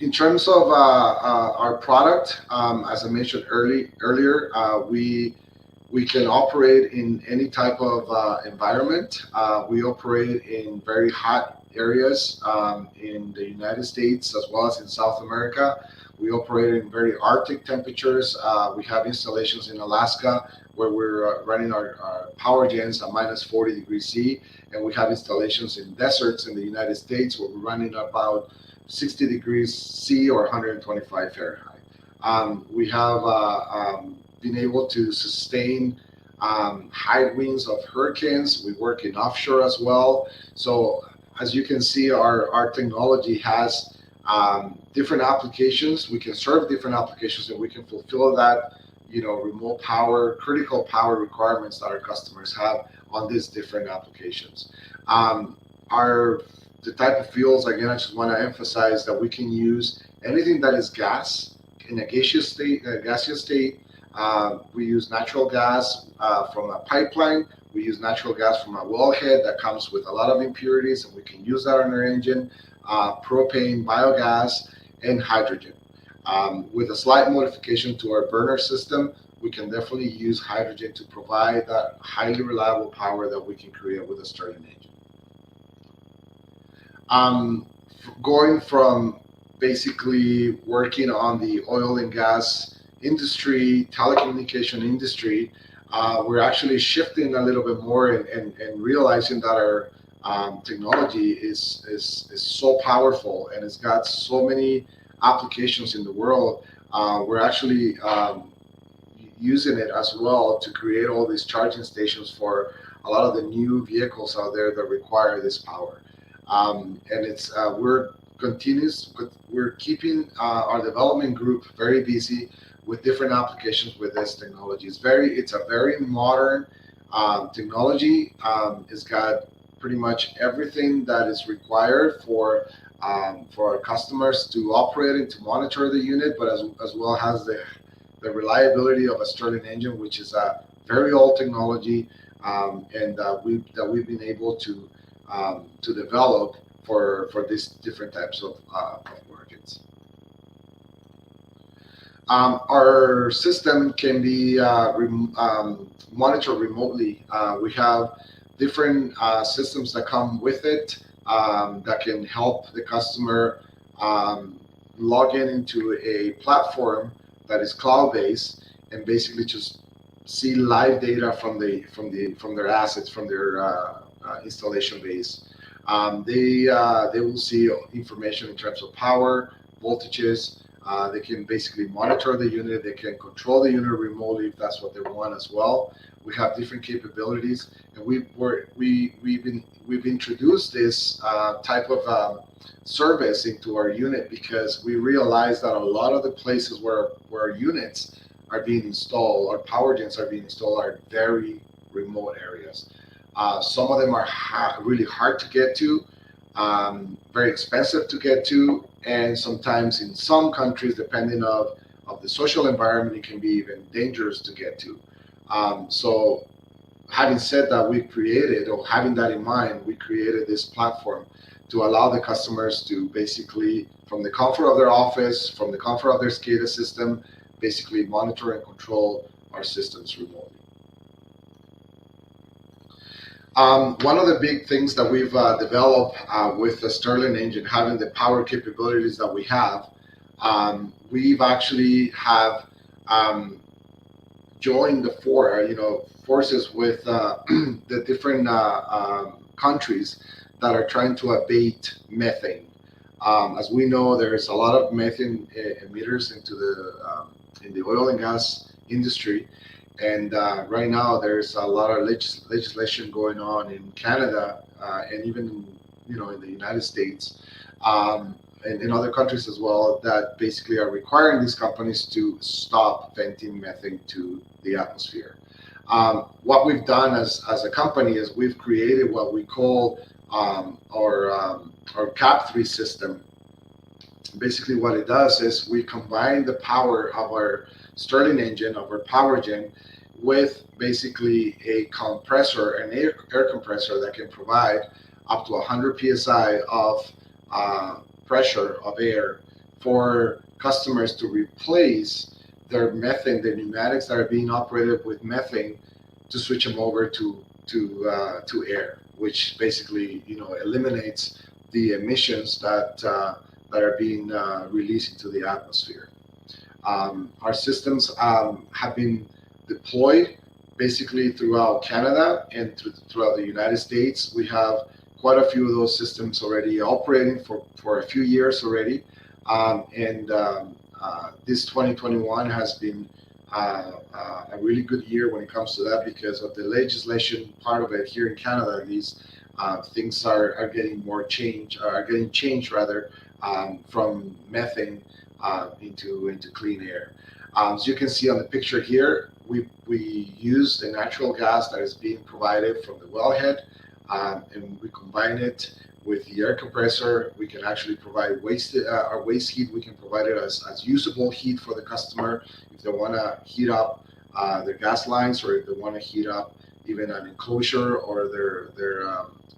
Speaker 5: In terms of our product, as I mentioned earlier, we can operate in any type of environment. We operate in very hot areas in the United States as well as in South America. We operate in very Arctic temperatures. We have installations in Alaska where we're running our power gens at -40 degrees C, and we have installations in deserts in the United States where we're running about 60 degrees C or 125 Fahrenheit. We have been able to sustain high winds of hurricanes. We work in offshore as well. So as you can see, our technology has different applications. We can serve different applications, and we can fulfill that, remote power, critical power requirements that our customers have on these different applications. The type of fuels, again, I just want to emphasize that we can use anything that is gas in a gaseous state. We use natural gas from a pipeline. We use natural gas from a wellhead that comes with a lot of impurities, and we can use that on our engine. Propane, biogas, and hydrogen. With a slight modification to our burner system, we can definitely use hydrogen to provide that highly reliable power that we can create with a Stirling engine. Going from basically working on the oil and gas industry, telecommunication industry, we're actually shifting a little bit more and realizing that our technology is so powerful and it's got so many applications in the world. We're actually using it as well to create all these charging stations for a lot of the new vehicles out there that require this power. And it's we're keeping our development group very busy with different applications with this technology. It's a very modern technology. It's got pretty much everything that is required for our customers to operate and to monitor the unit, but as well as the reliability of a Stirling engine, which is a very old technology, and that we've been able to develop for these different types of markets. Our system can be monitored remotely. We have different systems that come with it that can help the customer log into a platform that is cloud-based and basically just see live data from their assets, from their installation base. They will see information in terms of power, voltages. They can basically monitor the unit. They can control the unit remotely if that's what they want as well. We have different capabilities, and we've introduced this type of service into our unit because we realize that a lot of the places where units are being installed, or power gens are being installed, are very remote areas. Some of them are really hard to get to, very expensive to get to, and sometimes in some countries, depending of the social environment, it can be even dangerous to get to. So having said that, having that in mind, we created this platform to allow the customers to basically, from the comfort of their office, from the comfort of their SCADA system, basically monitor and control our systems remotely. One of the big things that we've developed with the Stirling engine, having the power capabilities that we have, we've actually have joined the forces with the different countries that are trying to abate methane. As we know, there's a lot of methane emitters into in the oil and gas industry. And right now, there's a lot of legislation going on in Canada and even in the United States and in other countries as well, that basically are requiring these companies to stop venting methane to the atmosphere. What we've done as a company is we've created what we call our CAP3 system. Basically, what it does is we combine the power of our Stirling engine, of our power gen, with basically a compressor, an air compressor that can provide up to 100 psi of pressure of air for customers to replace their methane, the pneumatics that are being operated with methane, to switch them over to air, which basically eliminates the emissions that are being released into the atmosphere. Our systems have been deployed basically throughout Canada and throughout the United States. We have quite a few of those systems already operating for a few years already. This 2021 has been a really good year when it comes to that because of the legislation part of it here in Canada. These things are getting changed rather from methane into clean air. As you can see on the picture here, we use the natural gas that is being provided from the wellhead, and we combine it with the air compressor. We can actually provide our waste heat. We can provide it as usable heat for the customer if they want to heat up their gas lines, or if they want to heat up even an enclosure or their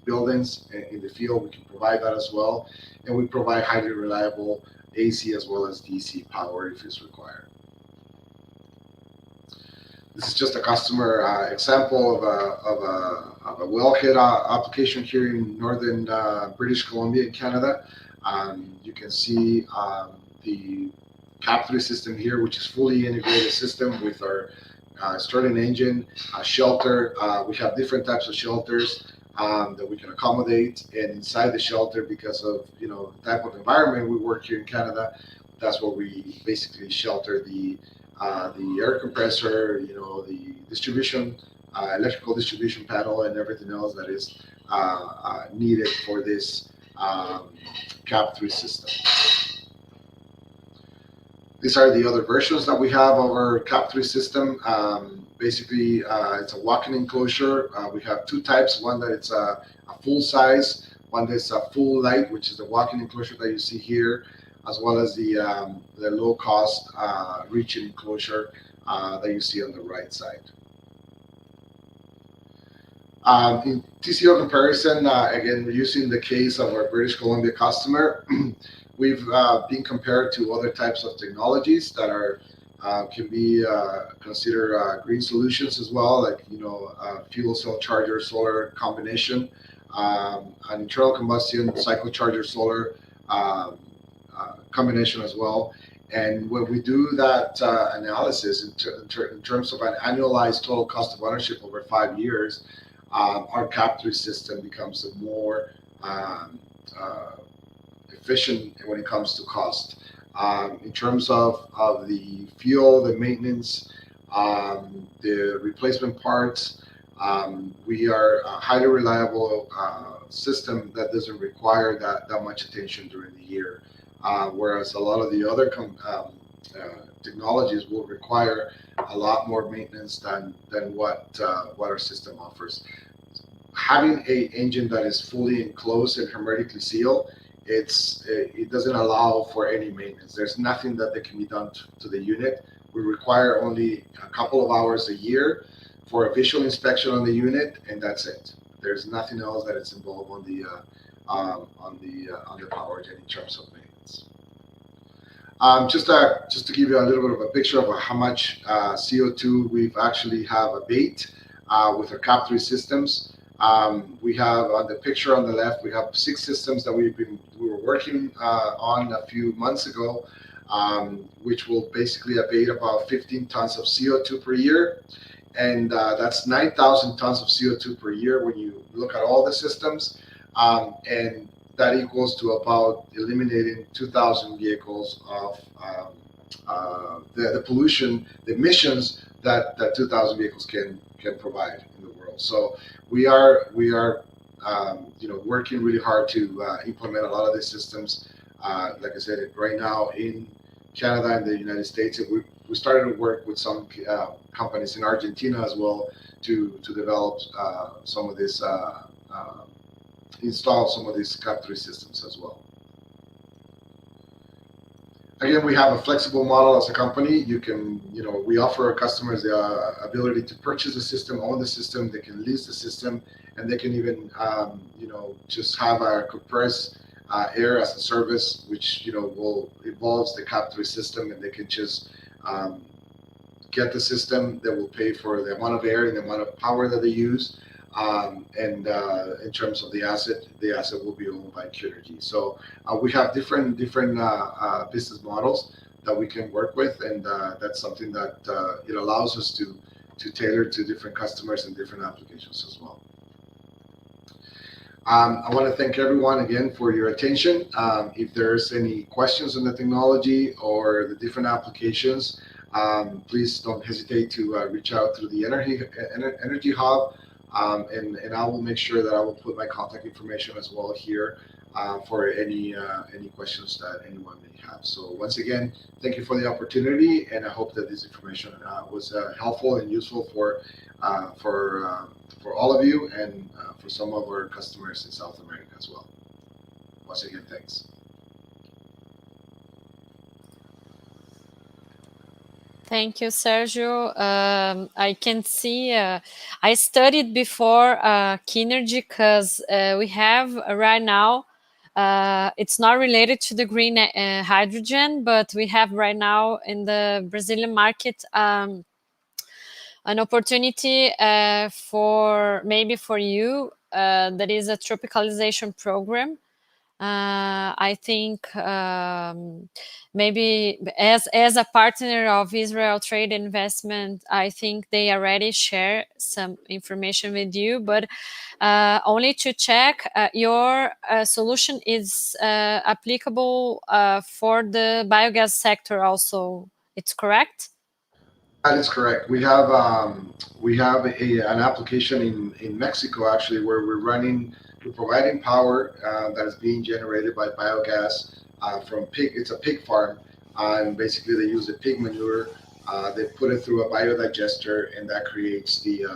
Speaker 5: buildings in the field. We can provide that as well, and we provide highly reliable AC as well as DC power if it's required. This is just a customer example of a wellhead application here in northern British Columbia in Canada. You can see the Cap3 system here, which is fully integrated system with our Stirling engine, shelter. We have different types of shelters that we can accommodate, and inside the shelter, because of the type of environment we work here in Canada, that's where we basically shelter the air compressor, the distribution, electrical distribution panel, and everything else that is needed for this Cap3 system. These are the other versions that we have of our Cap3 system. Basically, it's a walk-in enclosure. We have two types. One that it's a full size, one that's a full light, which is the walk-in enclosure that you see here, as well as the low-cost reach-in enclosure that you see on the right side. In TCO comparison, again, we're using the case of our British Columbia customer. We've been compared to other types of technologies that are can be considered green solutions as well, like fuel cell charger solar combination, an internal combustion cycle charger solar combination as well. And when we do that analysis in terms of an annualized total cost of ownership over 5 years, our Cap3 system becomes a more efficient when it comes to cost. In terms of the fuel, the maintenance, the replacement parts, we are a highly reliable system that doesn't require that much attention during the year, whereas a lot of the other technologies will require a lot more maintenance than what our system offers. Having an engine that is fully enclosed and hermetically sealed, it doesn't allow for any maintenance. There's nothing that can be done to the unit. We require only a couple of hours a year for a visual inspection on the unit, and that's it. There's nothing else that is involved on the power gen in terms of maintenance. Just to give you a little bit of a picture of how much CO2 we've actually have abate with our Cap3 systems. We have on the picture on the left, we have 6 systems that we were working on a few months ago, which will basically abate about 15 tons of CO2 per year. And that's 9,000 tons of CO2 per year when you look at all the systems. And that equals to about eliminating 2,000 vehicles of the pollution, the emissions that 2,000 vehicles can provide in the world. So we are working really hard to implement a lot of these systems. Like I said, right now in Canada and the United States, and we started to work with some companies in Argentina as well to develop some of this, install some of these Cap3 systems as well. Again, we have a flexible model as a company. You can, we offer our customers the ability to purchase the system, own the system, they can lease the system, and they can even, just have our compressed air as a service, which, will involves the Cap3 system, and they can just get the system that will pay for the amount of air and the amount of power that they use. And in terms of the asset will be owned by Q-Energy. So we have different business models that we can work with, and that's something that it allows us to tailor to different customers and different applications as well. I want to thank everyone again for your attention. If there's any questions on the technology or the different applications, please don't hesitate to reach out through the NRGHub. And I will make sure that I will put my contact information as well here for any questions that anyone may have. So once again, thank you for the opportunity, and I hope that this information was helpful and useful for all of you and for some of our customers in South America as well. Once again, thanks.
Speaker 1: Thank you, Sergio. I can see, I studied before Q-Energy because we have right now, it's not related to the green hydrogen, but we have right now in the Brazilian market an opportunity for maybe for you, that is a tropicalization program. I think maybe as a partner of Israel Trade Investment, I think they already share some information with you, but only to check, your solution is applicable for the biogas sector also. It's correct?
Speaker 5: That is correct. We have an application in Mexico actually where we're providing power that is being generated by biogas from pig. It's a pig farm, and basically they use the pig manure. They put it through a biodigester, and that creates the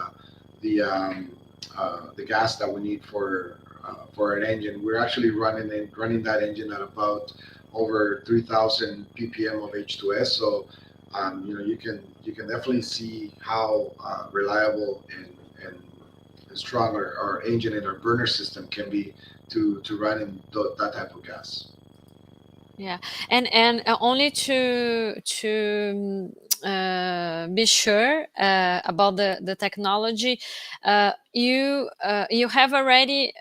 Speaker 5: gas that we need for an engine. We're actually running that engine at about over 3,000 ppm of H2S. So you can definitely see how reliable and strong our engine and our burner system can be to run in that type of gas.
Speaker 1: Yeah, and only to be sure about the technology, you have already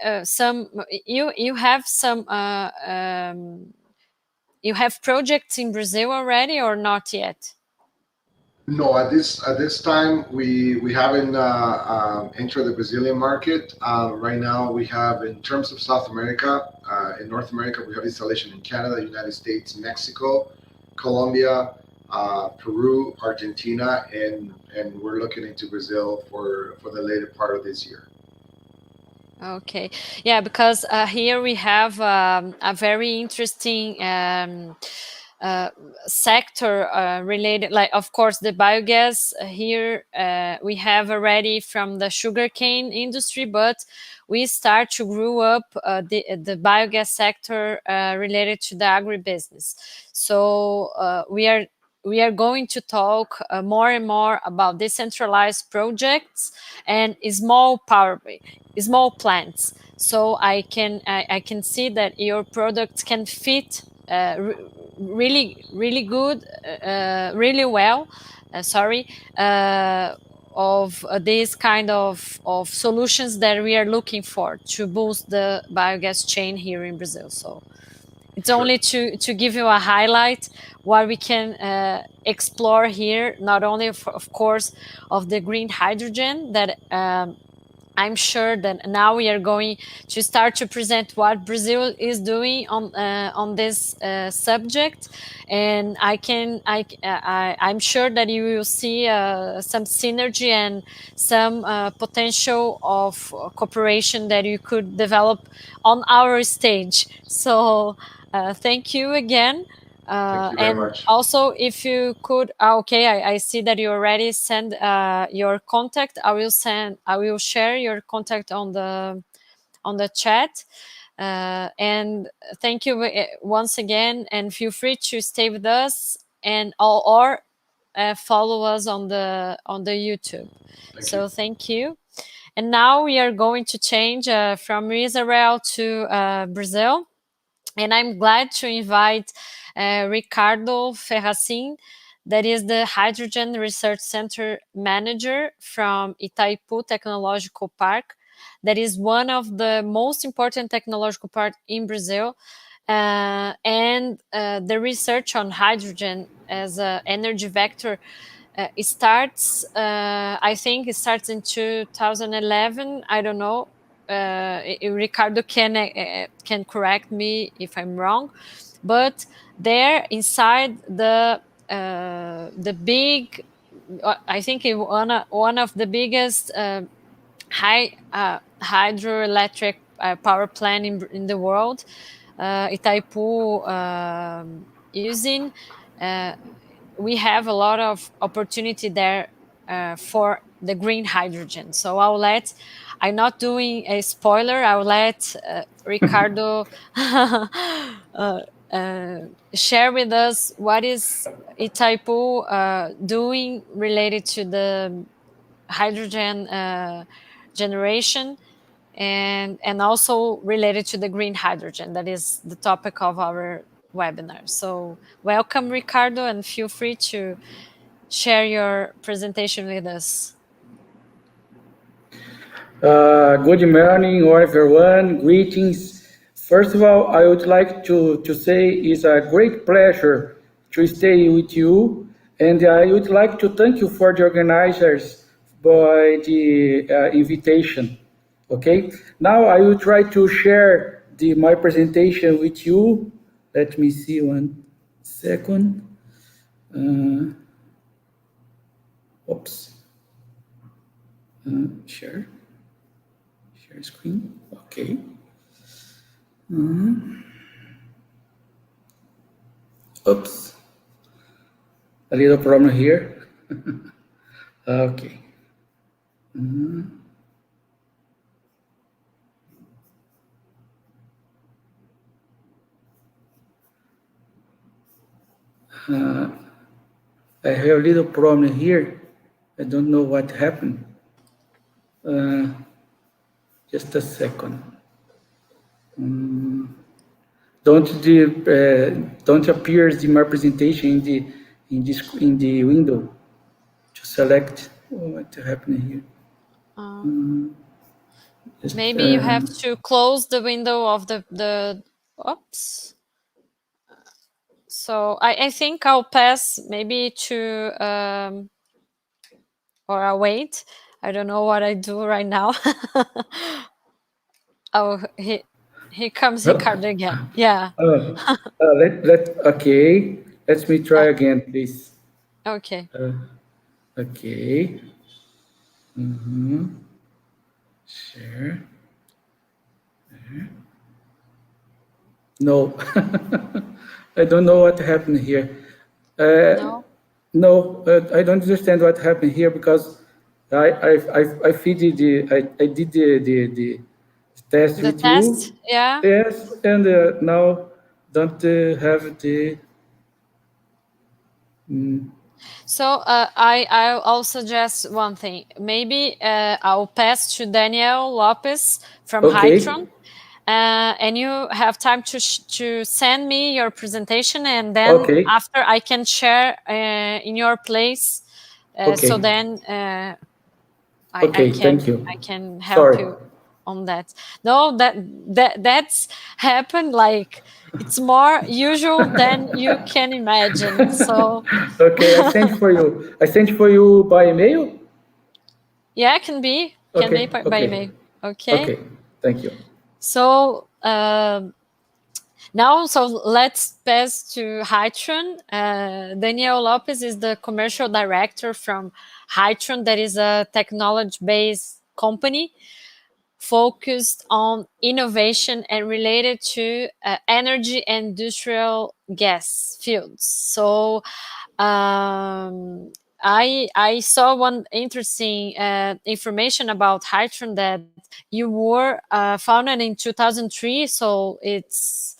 Speaker 1: you have projects in Brazil already or not yet?
Speaker 5: No, at this time we haven't entered the Brazilian market. Right now we have, in terms of South America, in North America, we have installation in Canada, United States, Mexico, Colombia, Peru, Argentina, and we're looking into Brazil for the later part of this year.
Speaker 1: Okay, yeah, because here we have a very interesting sector related, like, of course, the biogas. Here we have already from the sugarcane industry, but we start to grow up the biogas sector related to the agribusiness. So we are going to talk more and more about decentralized projects and small plants. So I can see that your products can fit really good, really well. Of these kind of solutions that we are looking for to boost the biogas chain here in Brazil. So it's only to give you a highlight what we can explore here, not only of course of the green hydrogen that I'm sure that now we are going to start to present what Brazil is doing on this subject, and I'm sure that you will see some synergy and some potential of cooperation that you could develop on our stage. So thank you again.
Speaker 5: Thank you very
Speaker 1: and
Speaker 5: much.
Speaker 1: Also, if you could, okay, I see that you already send your contact. I will share your contact on the chat. And thank you once again, and feel free to stay with us and or follow us on the YouTube. Thank you. And now we are going to change from Israel to Brazil. And I'm glad to invite Ricardo Ferracin, that is the Hydrogen Research Center Manager from Itaipu Technological Park. That is one of the most important technological parks in Brazil. And the research on hydrogen as an energy vector it starts, I think it starts in 2011. I don't know. Ricardo can correct me if I'm wrong, but there inside the big, I think one of the biggest hydroelectric power plant in the world, Itaipu using. We have a lot of opportunity there for the green hydrogen. So I'm not doing a spoiler. I'll let Ricardo share with us what is Itaipu doing related to the hydrogen generation and also related to the green hydrogen. That is the topic of our webinar. So welcome, Ricardo, and feel free to share your presentation with us.
Speaker 6: Good morning, everyone. Greetings First of all, I would like to say it's a great pleasure to stay with you, and I would like to thank you for the organizers by the invitation. Okay, now I will try to share my presentation with you. Let me see 1 second. Oops. Share screen. Okay. Oops. A little problem here. Okay. I have a little problem here. I don't know what happened. Just a second. Don't appear my presentation in the window to select what happened here.
Speaker 1: Maybe you have to close the window of the oops. So I think I'll pass maybe to or I'll wait. I don't know what I do right now. Oh, here comes Ricardo again. Yeah.
Speaker 6: Okay. Let me try again, please.
Speaker 1: Okay.
Speaker 6: Okay. Share. No, I don't know what happened here.
Speaker 1: No.
Speaker 6: No, I don't understand what happened here because I did the test
Speaker 1: The
Speaker 6: with
Speaker 1: test,
Speaker 6: you.
Speaker 1: yeah.
Speaker 6: Yes, and now don't have the.
Speaker 1: So I'll suggest one thing. Maybe I'll pass to Daniel Lopez from Hydron, and you have time to send me your presentation, and then after I can share in your place. So then
Speaker 6: thank you.
Speaker 1: I can help you on that. No, that's happened like it's more usual than you can imagine. So
Speaker 6: okay, I sent for you. I sent for you by email.
Speaker 1: Yeah, can be by email. Okay,
Speaker 6: thank you.
Speaker 1: So now, let's pass to Hydron. Daniel Lopez is the commercial director from Hydron, that is a technology-based company focused on innovation and related to energy and industrial gas fields. So I saw one interesting information about Hydron, that you were founded in 2003. So it's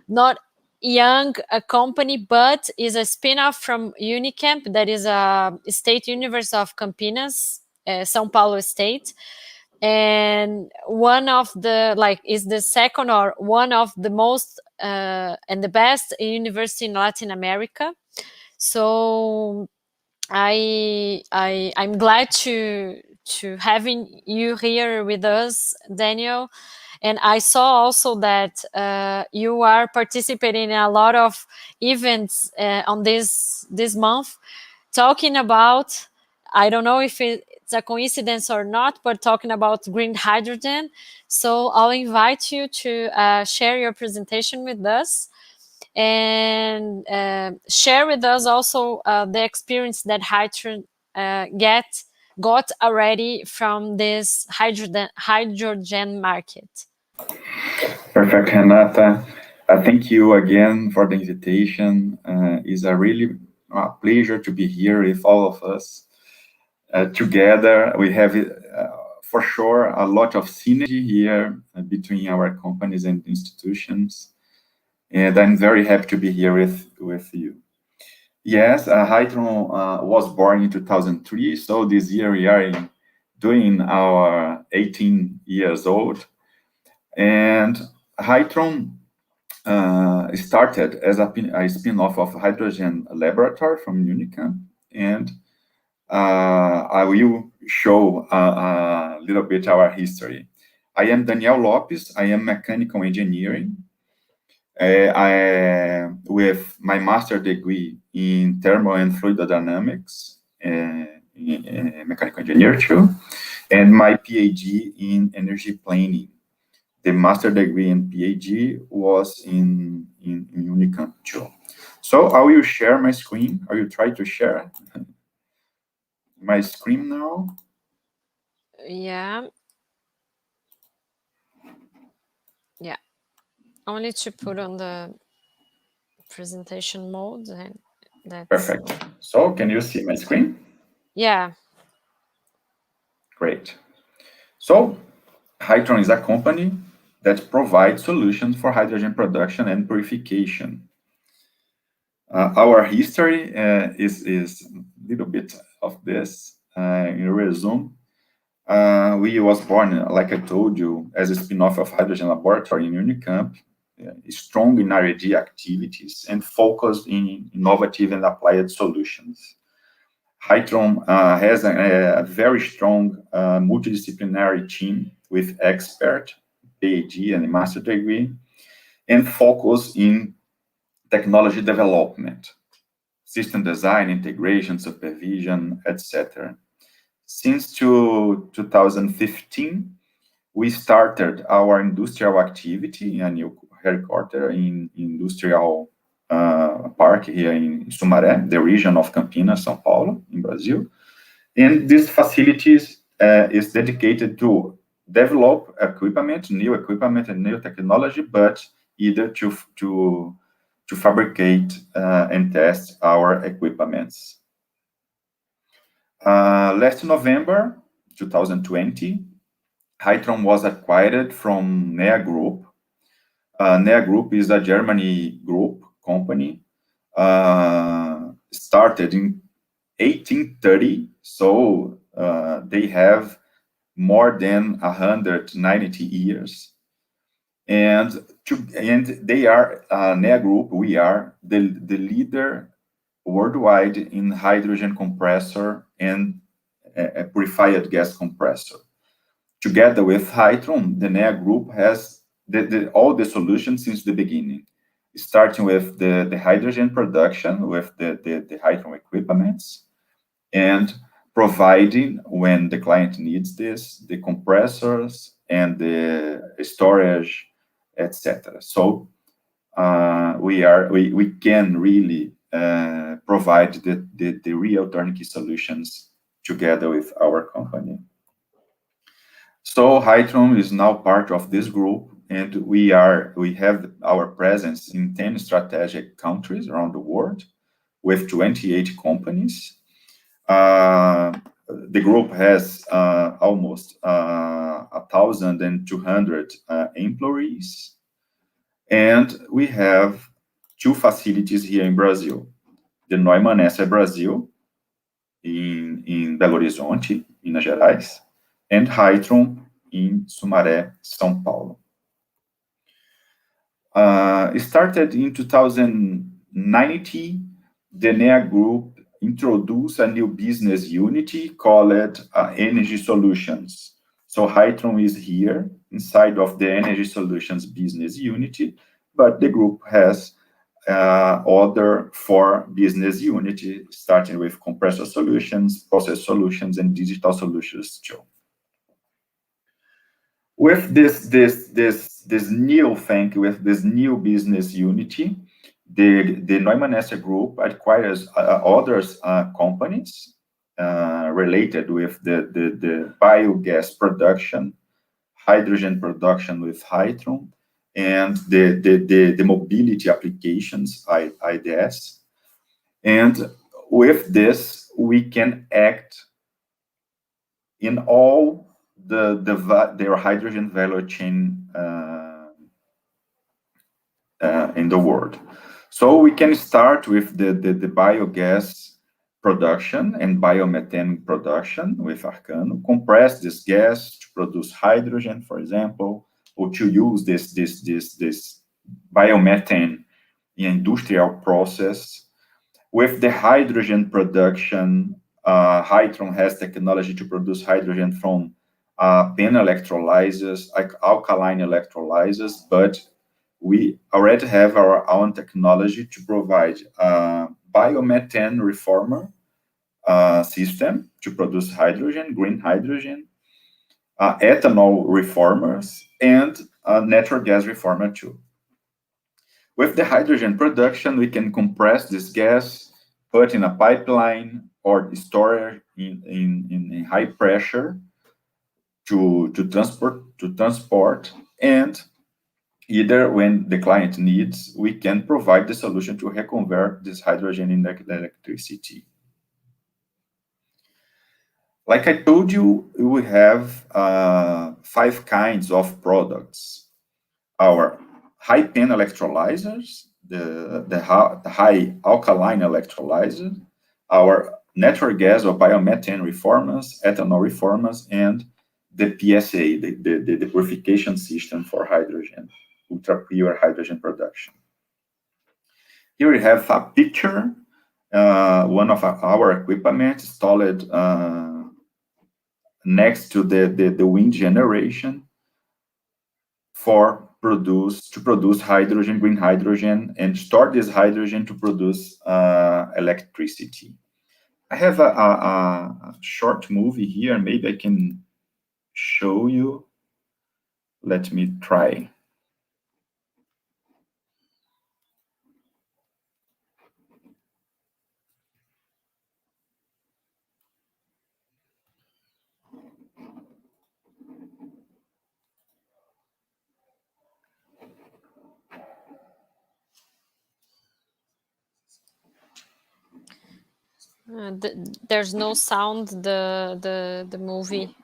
Speaker 1: not young company, but is a spin-off from Unicamp, that is a state university of Campinas, São Paulo state, and one of the is the second or one of the most and the best university in Latin America. So I'm glad to having you here with us, Daniel. And I saw also that you are participating in a lot of events on this month, talking about, I don't know if it's a coincidence or not, but talking about green hydrogen. So I'll invite you to share your presentation with us and share with us also the experience that Hydron got already from this hydrogen market.
Speaker 7: Perfect, Renata. Thank you again for the invitation. It's a really pleasure to be here with all of us. Together, we have for sure a lot of synergy here between our companies and institutions. And I'm very happy to be here with you. Yes, Hydron was born in 2003, so this year we are doing our 18 years old. And Hydron started as a spin-off of Hydrogen Laboratory from Unicamp, and I will show a little bit our history. I am Daniel Lopes. I am mechanical engineering. With my master degree in thermal and fluidodynamics, in mechanical engineer too, and my PhD in energy planning. The master degree and PhD was in Unicamp too. So I will share my screen. I will try to share my screen now.
Speaker 1: Yeah. Yeah. Only to put on the presentation mode, and that's
Speaker 7: perfect. So can you see my screen?
Speaker 1: Yeah.
Speaker 7: Great. So Hydron is a company that provides solutions for hydrogen production and purification. Our history is a little bit of this. In resume, we was born, like I told you, as a spin-off of Hydrogen Laboratory in Unicamp, strong in R&D activities and focused in innovative and applied solutions. Hydron has a very strong multidisciplinary team with expert, PhD and master degree, and focus in technology development, system design, integration, supervision, etc. Since 2015, we started our industrial activity in a new headquarters in industrial park here in Sumaré, the region of Campinas, São Paulo, in Brazil. And this facilities is dedicated to develop equipment, new equipment and new technology, but either to fabricate and test our equipments. Last November 2020, Hydron was acquired from NEA Group. NEA Group is a Germany group company, started in 1830, so they have more than 190 years. And they are, NEA Group, we are the leader worldwide in hydrogen compressor and a purified gas compressor. Together with Hydron, the NEA Group has all the solutions since the beginning, starting with the hydrogen production with the Hydron equipments, and providing, when the client needs this, the compressors and the storage, etc. So we can really provide the real turnkey solutions together with our company. So Hydron is now part of this group, and we have our presence in 10 strategic countries around the world with 28 companies. The group has almost 1,200 employees, and we have 2 facilities here in Brazil. The Neumann Esser Brazil in Belo Horizonte, Minas Gerais, and Hydron in Sumaré, São Paulo. It started in 2019. The NEA Group introduced a new business unit called Energy Solutions. So Hydron is here inside of the Energy Solutions business unit, but the group has other 4 business units, starting with compressor solutions, process solutions, and digital solutions too. With this new thing, with this new business unit, the Neumann Esser Group acquires other companies related with the biogas production, hydrogen production with Hydron, and the mobility applications, IDS. And with this, we can act in all their hydrogen value chain in the world. So we can start with the biogas production and biomethane production with Arcano, compress this gas to produce hydrogen, for example, or to use this biomethane in industrial process. With the hydrogen production, Hydron has technology to produce hydrogen from PEN electrolyzers, like alkaline electrolyzers, but we already have our own technology to provide biomethane reformer system to produce hydrogen, green hydrogen, ethanol reformers, and natural gas reformer too. With the hydrogen production, we can compress this gas, put in a pipeline, or store it in high pressure to transport, and either when the client needs, we can provide the solution to reconvert this hydrogen into electricity. Like I told you, we have 5 kinds of products. Our high PEN electrolyzers, the high alkaline electrolyzer, our natural gas or biomethane reformers, ethanol reformers, and the PSA, the purification system for hydrogen, ultra pure hydrogen production. Here we have a picture, one of our equipment installed next to the wind generation to produce hydrogen, green hydrogen, and store this hydrogen to produce electricity. I have a short movie here. Maybe I can show you. Let me try.
Speaker 1: There's no sound, the movie.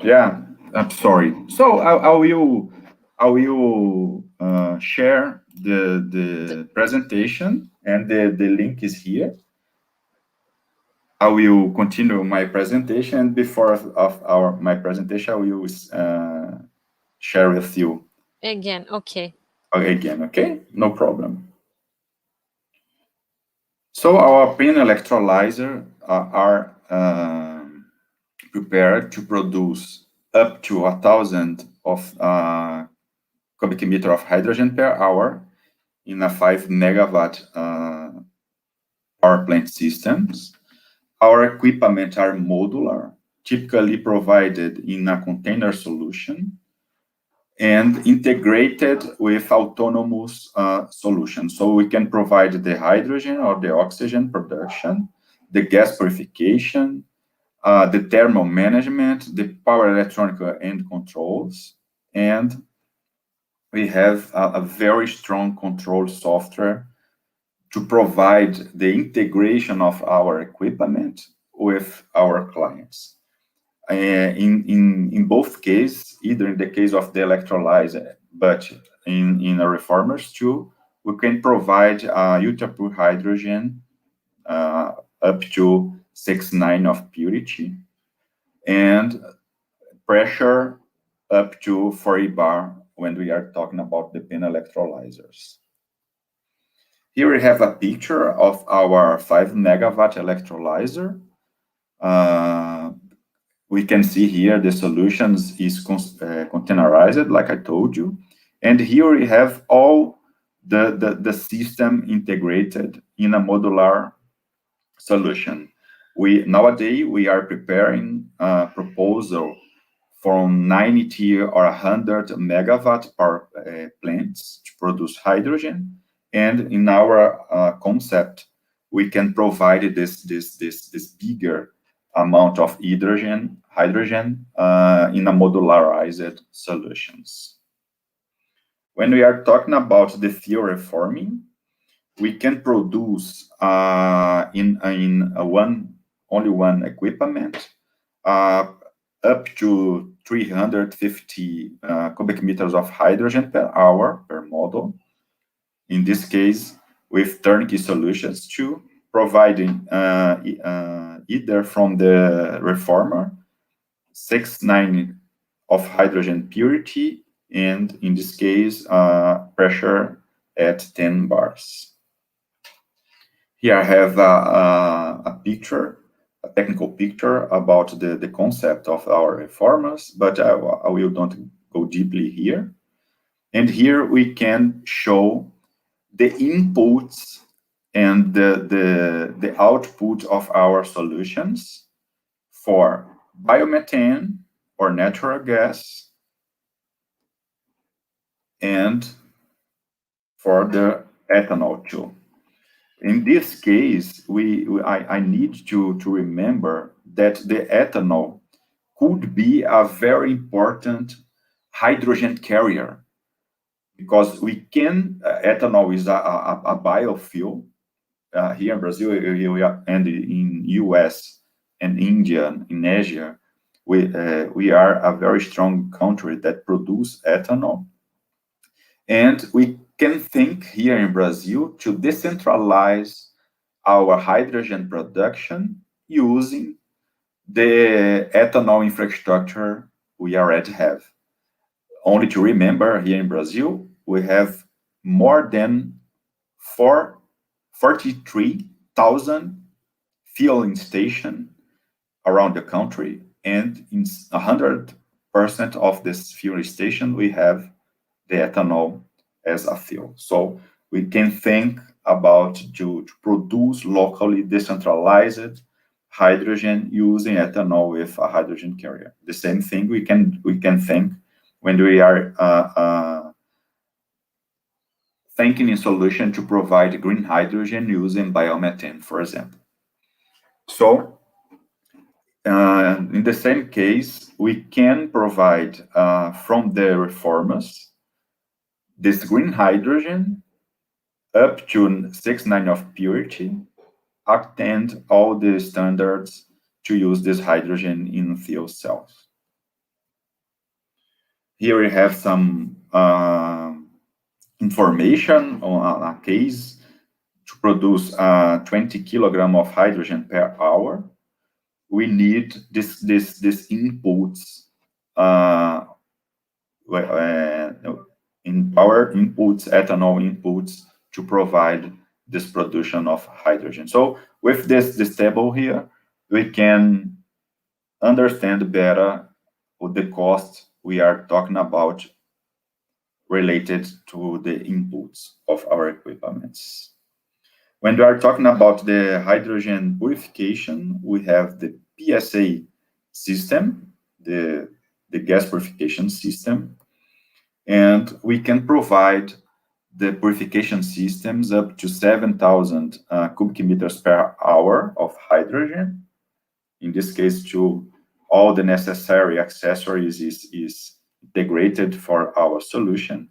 Speaker 7: Yeah, I'm sorry. So I will share the presentation, and the link is here. I will continue my presentation, and before my presentation, I will share with you.
Speaker 1: Again, okay.
Speaker 7: Again, okay? No problem. So our PEN electrolyzer are prepared to produce up to 1,000 of cubic meter of hydrogen per hour in a 5 megawatt power plant systems. Our equipment are modular, typically provided in a container solution, and integrated with autonomous solutions. So we can provide the hydrogen or the oxygen production, the gas purification, the thermal management, the power electronic and controls, and we have a very strong control software to provide the integration of our equipment with our clients. In both cases, either in the case of the electrolyzer, but in a reformers too, we can provide ultra pure hydrogen up to 6.9 of purity, and pressure up to 40 bar when we are talking about the PEN electrolyzers. Here we have a picture of our 5 megawatt electrolyzer. We can see here the solutions is containerized, like I told you. And here we have all the system integrated in a modular solution. Nowadays, we are preparing a proposal from 90 or 100 megawatt power plants to produce hydrogen. And in our concept, we can provide this bigger amount of hydrogen in a modularized solutions. When we are talking about the fuel reforming, we can produce in only one equipment up to 350 cubic meters of hydrogen per hour per model. In this case, with turnkey solutions too, providing either from the reformer 6.9 of hydrogen purity, and in this case, pressure at 10 bars. Here I have a picture a technical picture about the concept of our reformers, but I will not go deeply here. And here we can show the inputs and the output of our solutions for biomethane or natural gas, and for the ethanol too. In this case, I need to remember that the ethanol could be a very important hydrogen carrier, because we can, ethanol is a biofuel. Here in Brazil and in US and India, in Asia, we are a very strong country that produce ethanol. And we can think here in Brazil to decentralize our hydrogen production using the ethanol infrastructure we already have. Only to remember, here in Brazil, we have more than 43,000 fueling stations around the country, and in 100% of this fueling station, we have the ethanol as a fuel. So we can think about to produce locally decentralized hydrogen using ethanol with a hydrogen carrier. The same thing we can think when we are thinking in solution to provide green hydrogen using biomethane, for example. So in the same case, we can provide from the reformers this green hydrogen up to 6.9 of purity, attend all the standards to use this hydrogen in fuel cells. Here we have some information on a case to produce 20 kilogram of hydrogen per hour. We need this inputs in power inputs, ethanol inputs, to provide this production of hydrogen. So with this table here, we can understand better the cost we are talking about related to the inputs of our equipments. When we are talking about the hydrogen purification, we have the PSA system, the gas purification system, and we can provide the purification systems up to 7,000 cubic meters per hour of hydrogen. In this case, to all the necessary accessories is integrated for our solution.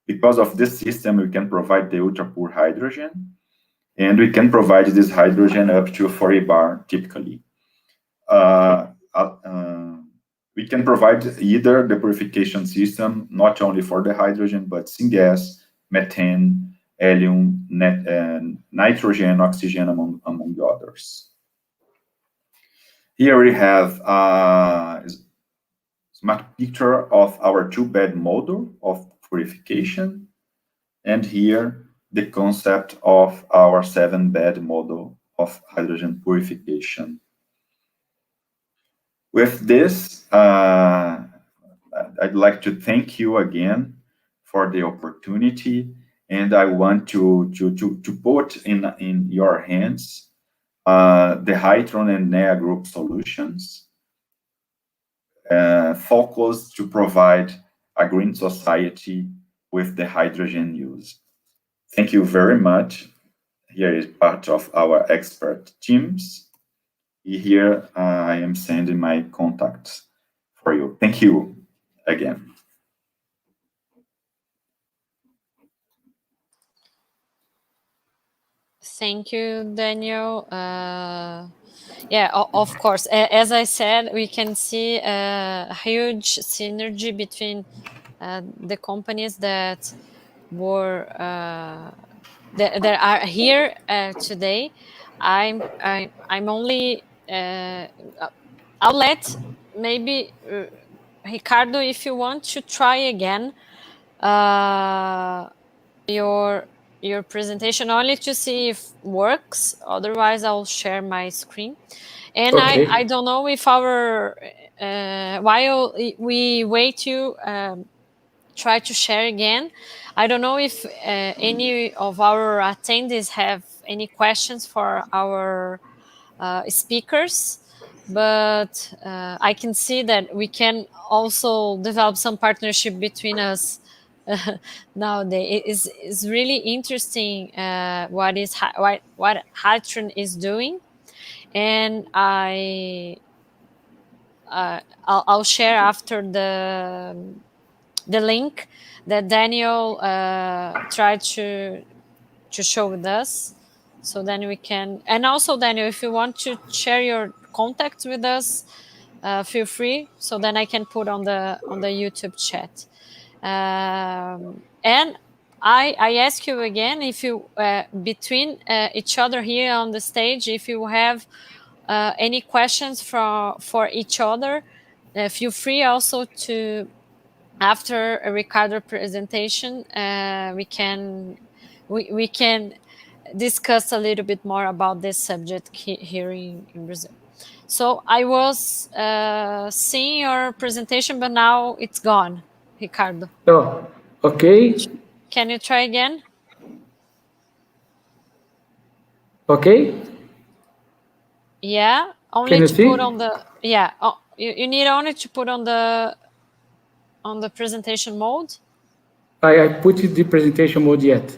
Speaker 7: Because of this system, we can provide the ultra pure hydrogen, and we can provide this hydrogen up to 40 bar typically. We can provide either the purification system, not only for the hydrogen, but syngas, methane, helium, nitrogen, oxygen, among the others. Here we have a smart picture of our two-bed model of purification, and here the concept of our 7-bed model of hydrogen purification. With this, I'd like to thank you again for the opportunity, and I want to put in your hands the Hydron and NEA Group solutions, focused to provide a green society with the hydrogen use. Thank you very much. Here is part of our expert teams. Here I am sending my contacts for you. Thank you again.
Speaker 1: Thank you, Daniel. Yeah, of course. As I said, we can see a huge synergy between the companies that were that are here today. I'm only. I'll let maybe Ricardo, if you want to try again your your presentation only to see if works. Otherwise, I'll share my screen. And
Speaker 6: Okay.
Speaker 1: I don't know if our while we wait to try to share again, I don't know if any of our attendees have any questions for our speakers, but I can see that we can also develop some partnership between us nowadays. It's really interesting what Hatron is doing, and I'll share after the link that Daniel tried to show with us. So then we can, and also Daniel, if you want to share your contacts with us, feel free. So then I can put on the YouTube chat. And I ask you again, if you between each other here on the stage, if you have any questions for each other, feel free also to, after a Ricardo presentation, we can discuss a little bit more about this subject here in Brazil. So I was seeing your presentation, but now it's gone, Ricardo.
Speaker 6: Oh, okay.
Speaker 1: Can you try again?
Speaker 6: Okay.
Speaker 1: Yeah, only to put on the, yeah, oh, you need only to put on the presentation mode.
Speaker 6: I put the presentation mode yet.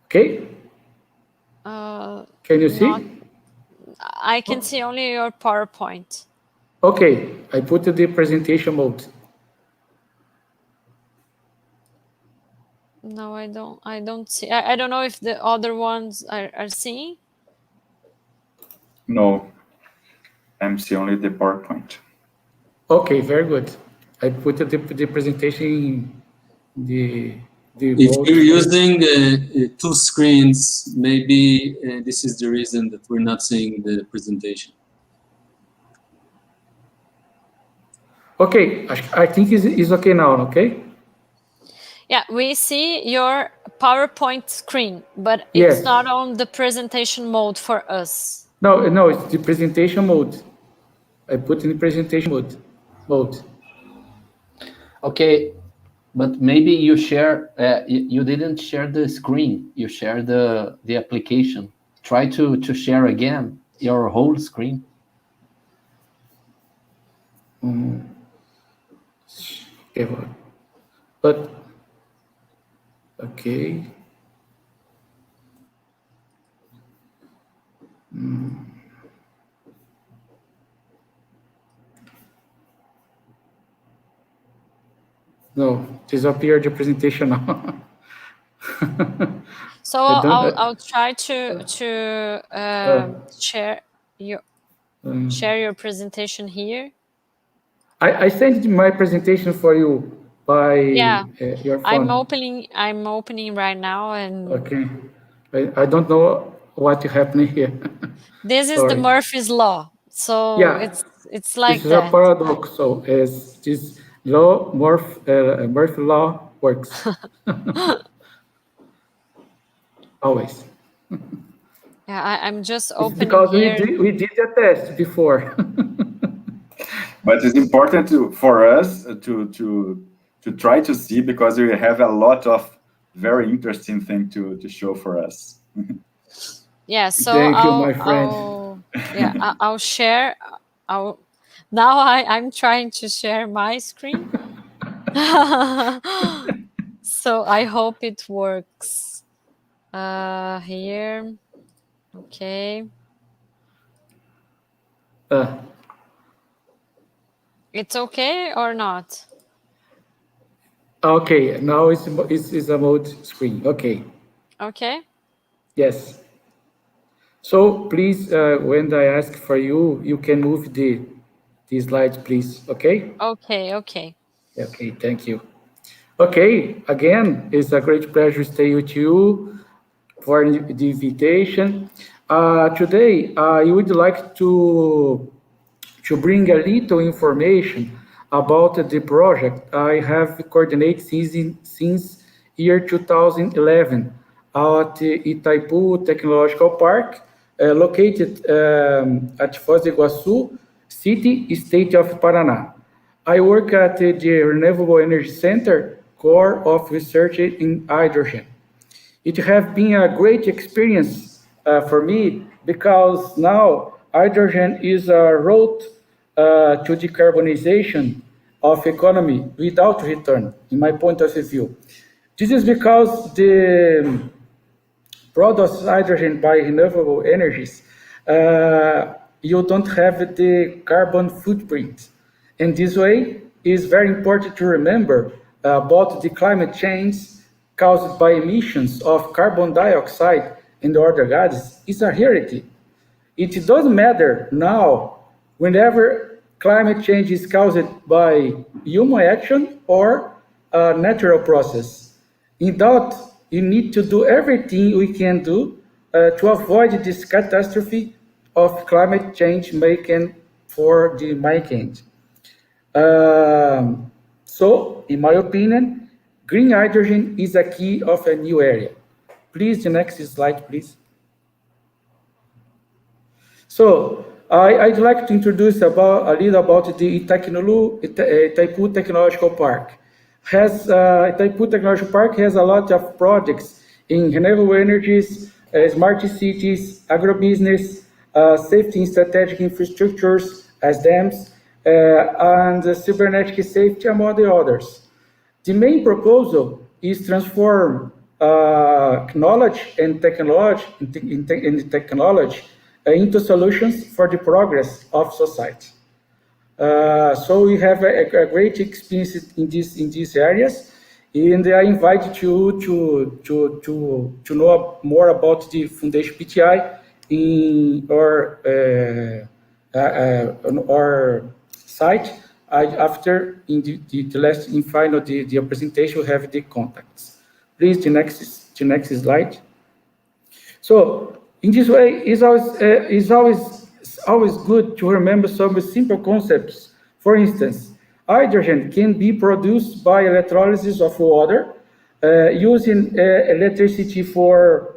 Speaker 6: Okay. Can you see?
Speaker 1: I can see only your PowerPoint.
Speaker 6: Okay, I put the presentation mode.
Speaker 1: No, I don't see. I don't know if the other ones are seeing.
Speaker 7: No, I'm seeing only the PowerPoint.
Speaker 6: Okay, very good. I put the presentation in the
Speaker 2: if you're using two screens, maybe this is the reason that we're not seeing the presentation.
Speaker 6: Okay, I think it's okay now, okay?
Speaker 1: Yeah, we see your PowerPoint screen, but
Speaker 6: Yes.
Speaker 1: it's not on the presentation mode for us.
Speaker 6: No, it's the presentation mode. I put in the presentation mode.
Speaker 8: Okay, but maybe you share, you didn't share the screen, you share the application. Try to share again your whole screen.
Speaker 6: Okay, but okay. No, disappeared the presentation now.
Speaker 1: So I'll try to share your presentation here.
Speaker 6: I sent my presentation for you by your phone.
Speaker 1: I'm opening right now, and
Speaker 6: okay. I don't know what's happening here.
Speaker 1: This is the Murphy's Law. So
Speaker 6: yeah,
Speaker 1: it's like
Speaker 6: this is a paradox. So as this law, Murphy law works. Always.
Speaker 1: Yeah, I'm just opening
Speaker 6: because
Speaker 1: here.
Speaker 6: we did a test before.
Speaker 7: But it's important for us to try to see, because we have a lot of very interesting things to show for us.
Speaker 1: Yeah, so
Speaker 6: thank you, my friend.
Speaker 1: I'll share. Now I'm trying to share my screen. So I hope it works. Here, okay. It's okay or not?
Speaker 6: Okay, now it's a mode screen. Okay.
Speaker 1: Okay.
Speaker 6: Yes. So please, when I ask for you, you can move the slides, please. Okay.
Speaker 1: Okay. Okay.
Speaker 6: Okay. Thank you. Okay. Again, it's a great pleasure to stay with you for the invitation. Today, I would like to bring a little information about the project I have coordinated since year 2011 at Itaipu Technological Park, located at Foz do Iguaçu City, State of Paraná. I work at the Renewable Energy Center, core of research in hydrogen. It has been a great experience for me because now hydrogen is a route to decarbonization of economy without return, in my point of view. This is because the produced hydrogen by renewable energies, you don't have the carbon footprint. And this way is very important to remember about the climate change caused by emissions of carbon dioxide and other gases is a reality. It doesn't matter now whenever climate change is caused by human action or a natural process. In that, you need to do everything we can do to avoid this catastrophe of climate change making for the mankind. So, in my opinion, green hydrogen is a key of a new area. Please, the next slide, please. So, I'd like to introduce a little about the Itaipu Technological Park. Itaipu Technological Park has a lot of projects in renewable energies, smart cities, agribusiness, safety and strategic infrastructures as dams, and cybernetic safety, among the others. The main proposal is transform knowledge and technology into solutions for the progress of society. So we have a great experience in these areas, and I invite you to know more about the Foundation PTI in our site. After in the final the presentation, we have the contacts. Please, the next slide. So in this way, it's always good to remember some simple concepts. For instance, hydrogen can be produced by electrolysis of water using electricity from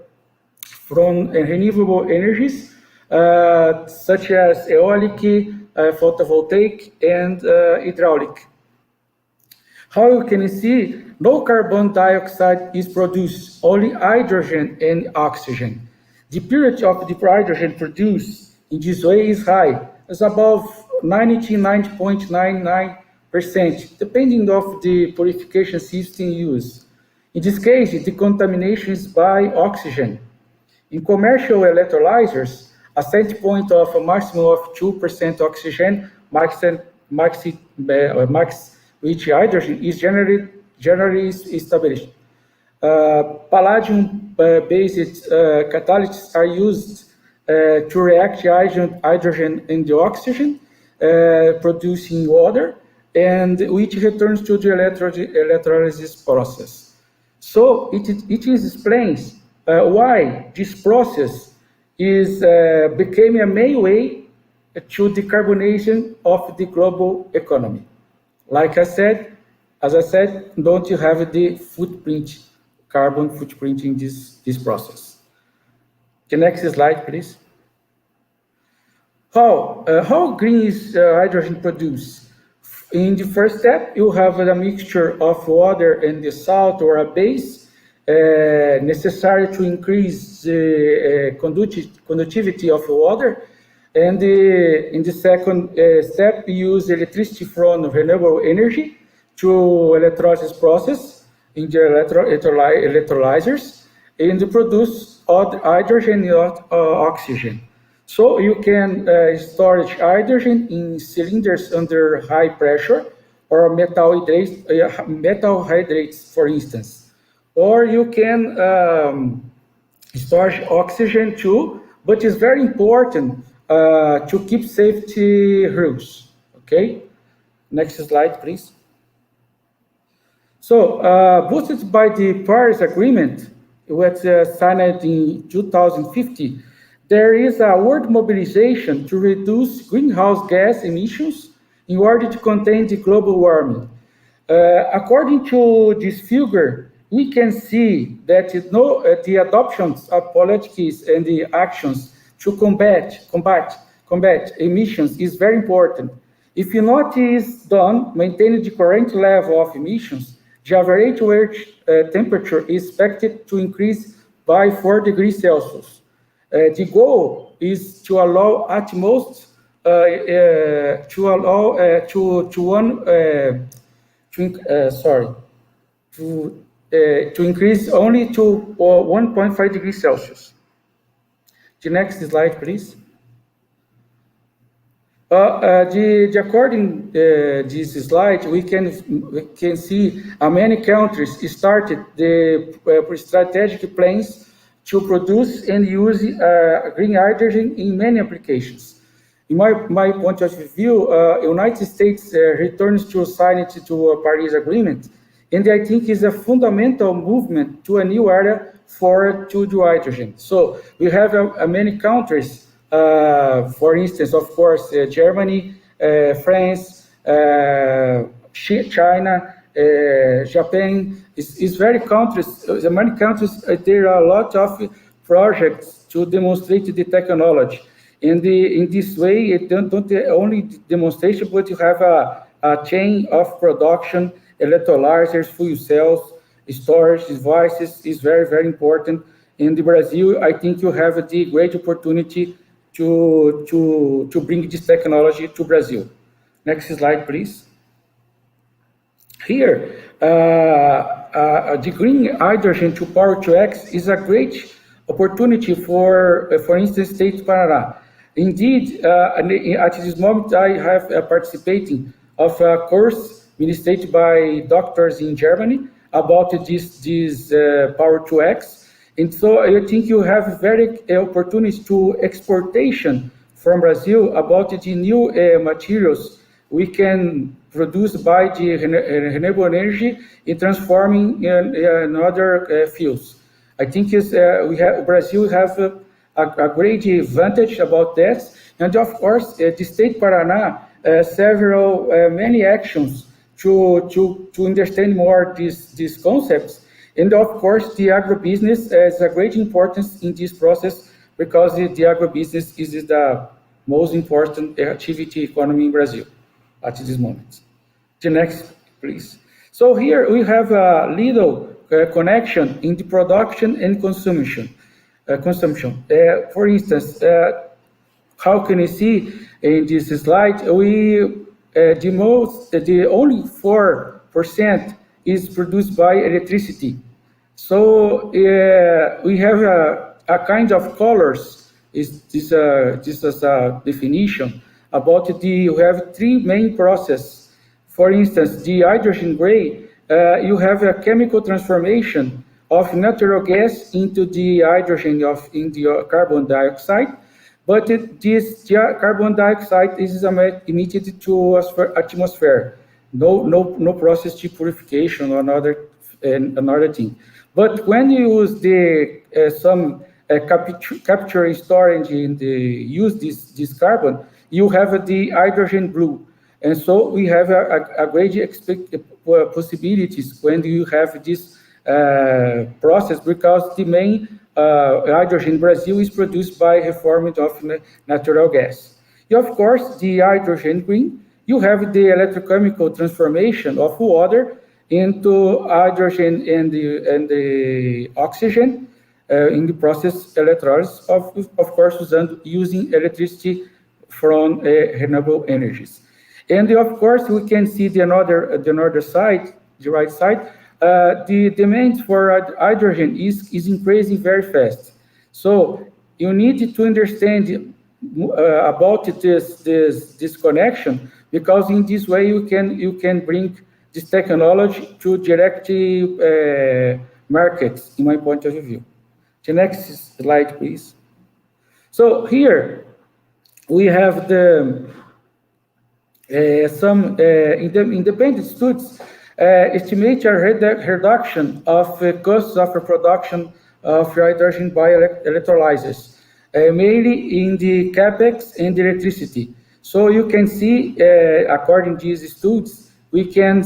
Speaker 6: renewable energies such as eolic, photovoltaic, and hydraulic. How you can see, no carbon dioxide is produced, only hydrogen and oxygen. The purity of the hydrogen produced in this way is high. It's above 99.99%, depending on the purification system used. In this case, the contamination is by oxygen. In commercial electrolyzers, a set point of a maximum of 2% oxygen, max which hydrogen is generally established. Palladium-based catalysts are used to react hydrogen and the oxygen, producing water, and which returns to the electrolysis process. So it explains why this process became a main way to decarbonization of the global economy. Like as I said, don't you have the carbon footprint in this process. The next slide, please. How green is hydrogen produced? In the first step, you have a mixture of water and the salt or a base necessary to increase the conductivity of water. And in the second step, we use electricity from renewable energy to electrolysis process in the electrolyzers and produce hydrogen and oxygen. So you can store hydrogen in cylinders under high pressure or metal hydrates, for instance. Or you can store oxygen too, but it's very important to keep safety rules. Okay, next slide, please. So, boosted by the Paris Agreement, which signed in 2050, there is a world mobilization to reduce greenhouse gas emissions in order to contain the global warming. According to this figure, we can see that the adoptions of policies and the actions to combat emissions is very important. If not is done, maintaining the current level of emissions, the average temperature is expected to increase by 4 degrees Celsius. The goal is to allow at most to increase only to 1.5 degrees Celsius. The next slide, please. According this slide, we can see many countries started the strategic plans to produce and use green hydrogen in many applications. In my point of view, United States returns to sign it to a Paris Agreement, and I think is a fundamental movement to a new era to do hydrogen. So we have many countries, for instance, of course, Germany, France, China, Japan, is very countries, many countries, there are a lot of projects to demonstrate the technology. And in this way, it don't only demonstration, but you have a chain of production, electrolyzers, fuel cells, storage devices is very, very important. In Brazil, I think you have the great opportunity to bring this technology to Brazil. Next slide, please. Here, the green hydrogen to power to X is a great opportunity for instance, State of Paraná. Indeed, at this moment, I have participating of a course administered by doctors in Germany about this power to X. And so I think you have very opportunity to exportation from Brazil about the new materials we can produce by the renewable energy in transforming in other fuels. I think Brazil have a great advantage about that. And of course, the state Paraná, many actions to understand more these concepts. And of course, the agribusiness has a great importance in this process because the agribusiness is the most important activity economy in Brazil at this moment. The next, please. So here we have a little connection in the production and consumption. For instance, how can you see in this slide? The only 4% is produced by electricity. So we have a kind of colors. This is a definition about we have 3 main processes. For instance, the hydrogen gray, you have a chemical transformation of natural gas into the hydrogen in the carbon dioxide, but this carbon dioxide is emitted to atmosphere. No process to purification or another thing. But when you use some capture and storage and use this carbon, you have the hydrogen blue. And so we have a great possibilities when you have this process, because the main hydrogen in Brazil is produced by reforming of natural gas. Of course, the hydrogen green, you have the electrochemical transformation of water into hydrogen and the oxygen in the process electrolysis, of course, using electricity from renewable energies. And of course, we can see the other side, the right side, the demand for hydrogen is increasing very fast. So you need to understand about this connection, because in this way you can bring this technology to direct markets, in my point of view. The next slide, please. So here we have some independent studies estimate a reduction of costs of production of hydrogen by electrolyzers, mainly in the capex and the electricity. So you can see, according to these studies, we can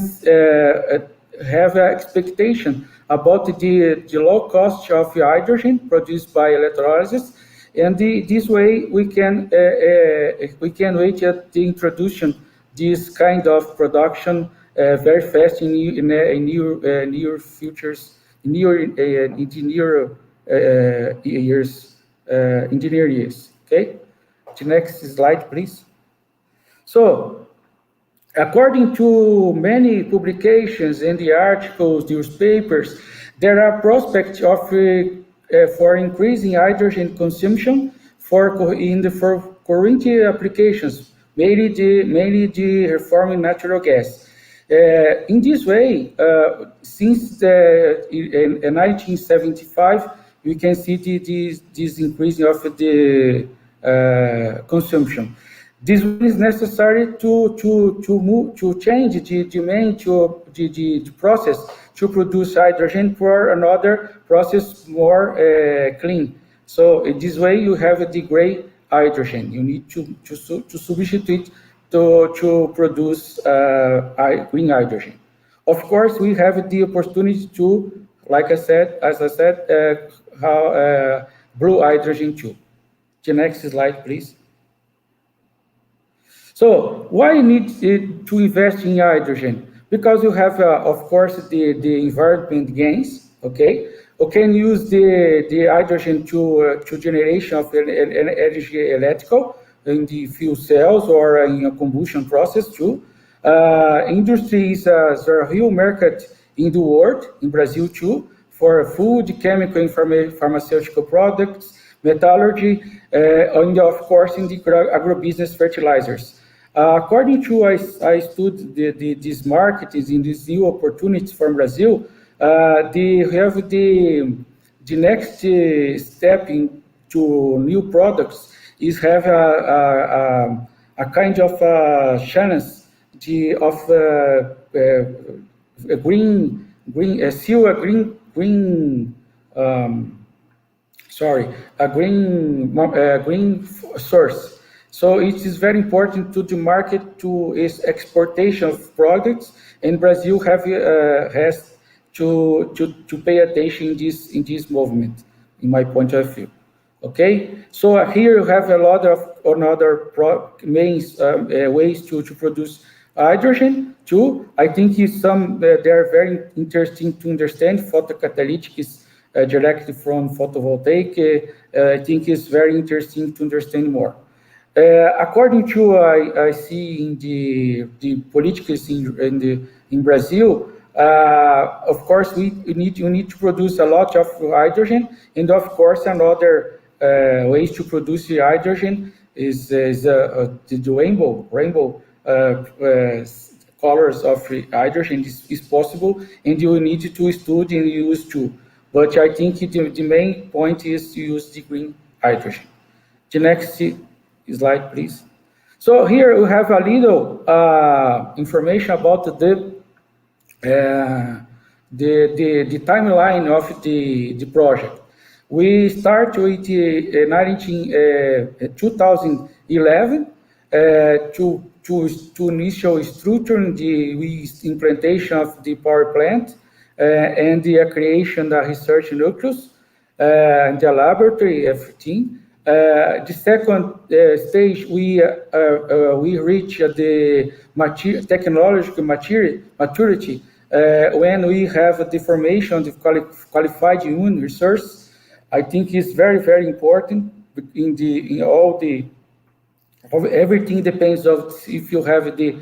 Speaker 6: have an expectation about the low cost of hydrogen produced by electrolysis, and this way we can wait at the introduction this kind of production very fast in near futures, in the near years, engineer years. Okay, the next slide, please. So, according to many publications and the articles, newspapers, there are prospects of for increasing hydrogen consumption for current applications, mainly the reforming natural gas. In this way, since in 1975, we can see this increase of the consumption. This is necessary to change the demand to the process to produce hydrogen for another process more clean. So in this way, you have the gray hydrogen. You need to substitute to produce green hydrogen. Of course, we have the opportunity to, like I said, blue hydrogen too. The next slide, please. So why need to invest in hydrogen? Because you have, of course, the environment gains. Okay, you can use the hydrogen to generation of energy electrical in the fuel cells or in a combustion process too. Industry is a real market in the world, in Brazil too, for food, chemical, and pharmaceutical products, metallurgy, and of course in the agribusiness fertilizers. According to I studied these markets in these new opportunities from Brazil, they have the next step into new products is have a kind of chance of a green source. So it is very important to the market to its exportation of products, and Brazil has to pay attention in this movement, in my point of view. Okay, so here you have a lot of another ways to produce hydrogen too. I think they are very interesting to understand. Photocatalytic is directly from photovoltaic. I think it's very interesting to understand more. According to I see in the politics in Brazil, of course you need to produce a lot of hydrogen, and of course another ways to produce the hydrogen is the rainbow colors of hydrogen is possible, and you need to study and use too. But I think the main point is to use the green hydrogen. The next slide, please. So here we have a little information about the timeline of the project. We start with 2011 to initial structure the implementation of the power plant and the creation of the research nucleus and the laboratory, everything. The second stage, we reach the technological maturity when we have the formation of qualified human resource. I think it's very, very important everything depends on if you have the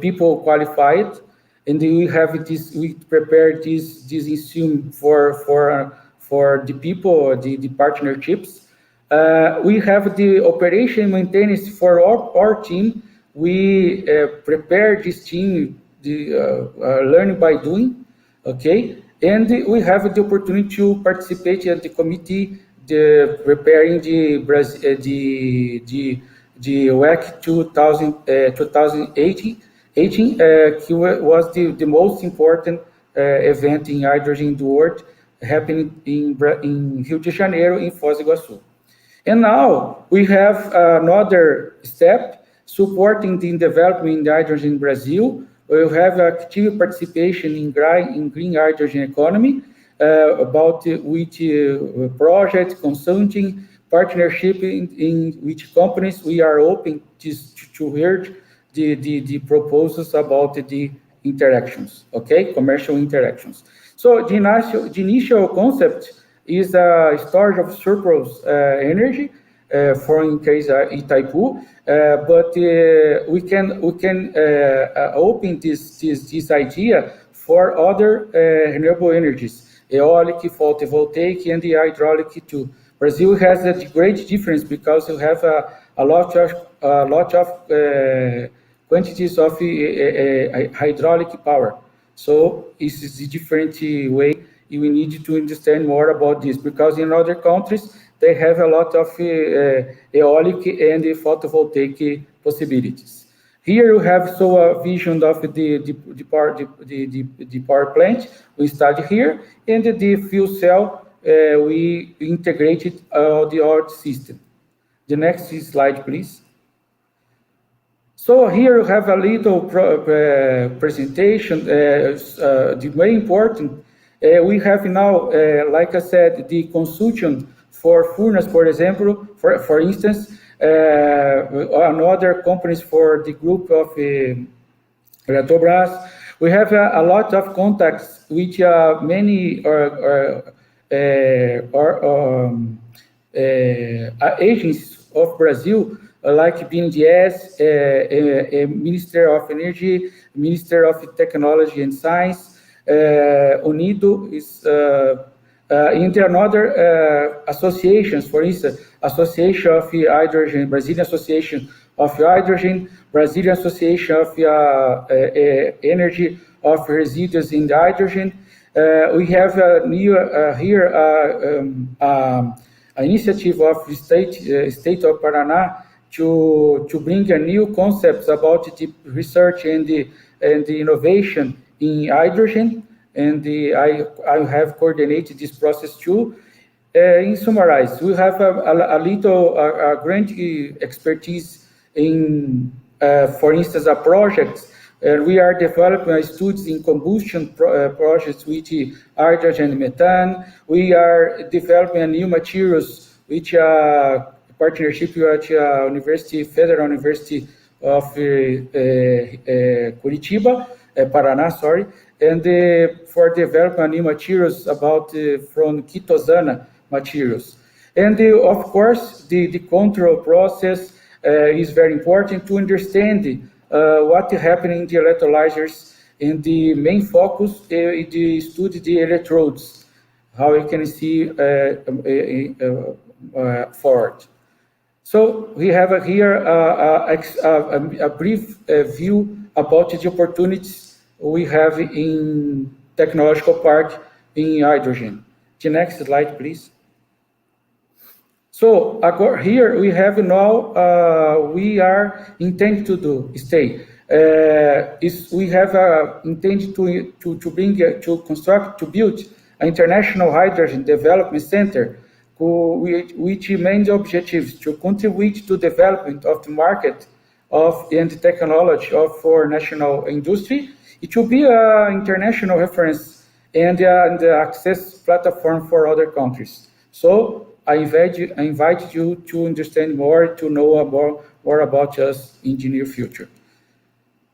Speaker 6: people qualified, and we prepare this instrument for the people, the partnerships. We have the operation maintenance for our team. We prepare this team, learning by doing, okay? And we have the opportunity to participate in the committee, preparing the WEC 2018 was the most important event in hydrogen in the world, happening in Rio de Janeiro, in Foz do Iguaçu. And now we have another step supporting the development in hydrogen in Brazil. We have active participation in green hydrogen economy, about which projects, consulting, partnership in which companies we are open to hear the proposals about the interactions, okay, commercial interactions. So the initial concept is a storage of surplus energy, for in case Itaipu, but we can open this idea for other renewable energies, eolic, photovoltaic, and the hydraulic too. Brazil has a great difference because you have a lot of quantities of hydraulic power. So this is a different way. We need to understand more about this, because in other countries they have a lot of eolic and photovoltaic possibilities. Here you have a vision of the power plant we study here, and the fuel cell we integrated the old system. The next slide, please. So here you have a little presentation. The main important, we have now, like I said, the consultation for furnace, for example, for instance, another companies for the group of Petrobras. We have a lot of contacts with many agents of Brazil, like BNDES, Minister of Energy, Minister of Technology and Science, Unido is in another associations, for instance, Association of Hydrogen, Brazilian Association of Hydrogen, Brazilian Association of Energy of Residues in the Hydrogen. We have here an initiative of the state of Paraná to bring a new concepts about the research and the innovation in hydrogen, and I have coordinated this process too. In summarize, we have a great expertise in, for instance, a project. We are developing studies in combustion projects with hydrogen and methane. We are developing new materials which are partnership with Federal University of Curitiba, Paraná, sorry, and for developing new materials about from chitosana materials. And of course, the control process is very important to understand what is happening in the electrolyzers, and the main focus is to study the electrodes, how you can see forward. So we have here a brief view about the opportunities we have in technological part in hydrogen. The next slide, please. So here we have now, we are intended to stay. We have intended to build an international hydrogen development center, which main objectives to contribute to development of the market and technology for national industry. It will be an international reference and access platform for other countries. So I invite you to understand more, to know more about us in the near future.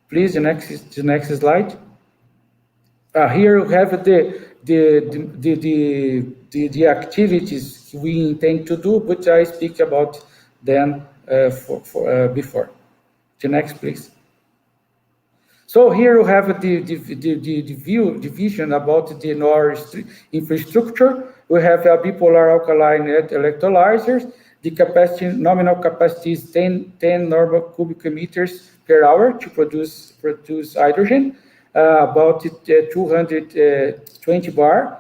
Speaker 6: Please, the next slide. Here you have the activities we intend to do, but I speak about them before. The next, please. So here you have the vision about the North infrastructure. We have a bipolar alkaline electrolyzers. The nominal capacity is 10 normal cubic meters per hour to produce hydrogen. About 220 bar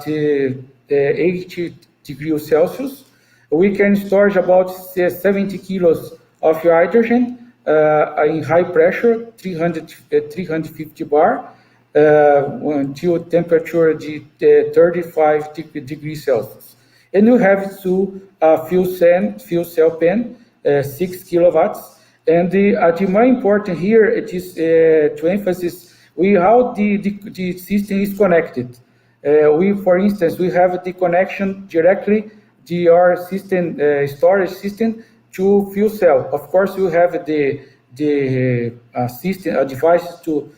Speaker 6: to 80 degrees Celsius. We can store about 70 kilos of hydrogen in high pressure, 350 bar, until temperature of 35 degrees Celsius. And you have two fuel cell pen, 6 kilowatts, And the more important here, it is to emphasize how the system is connected. For instance, we have the connection directly our system storage system to fuel cell. Of course, you have the system device to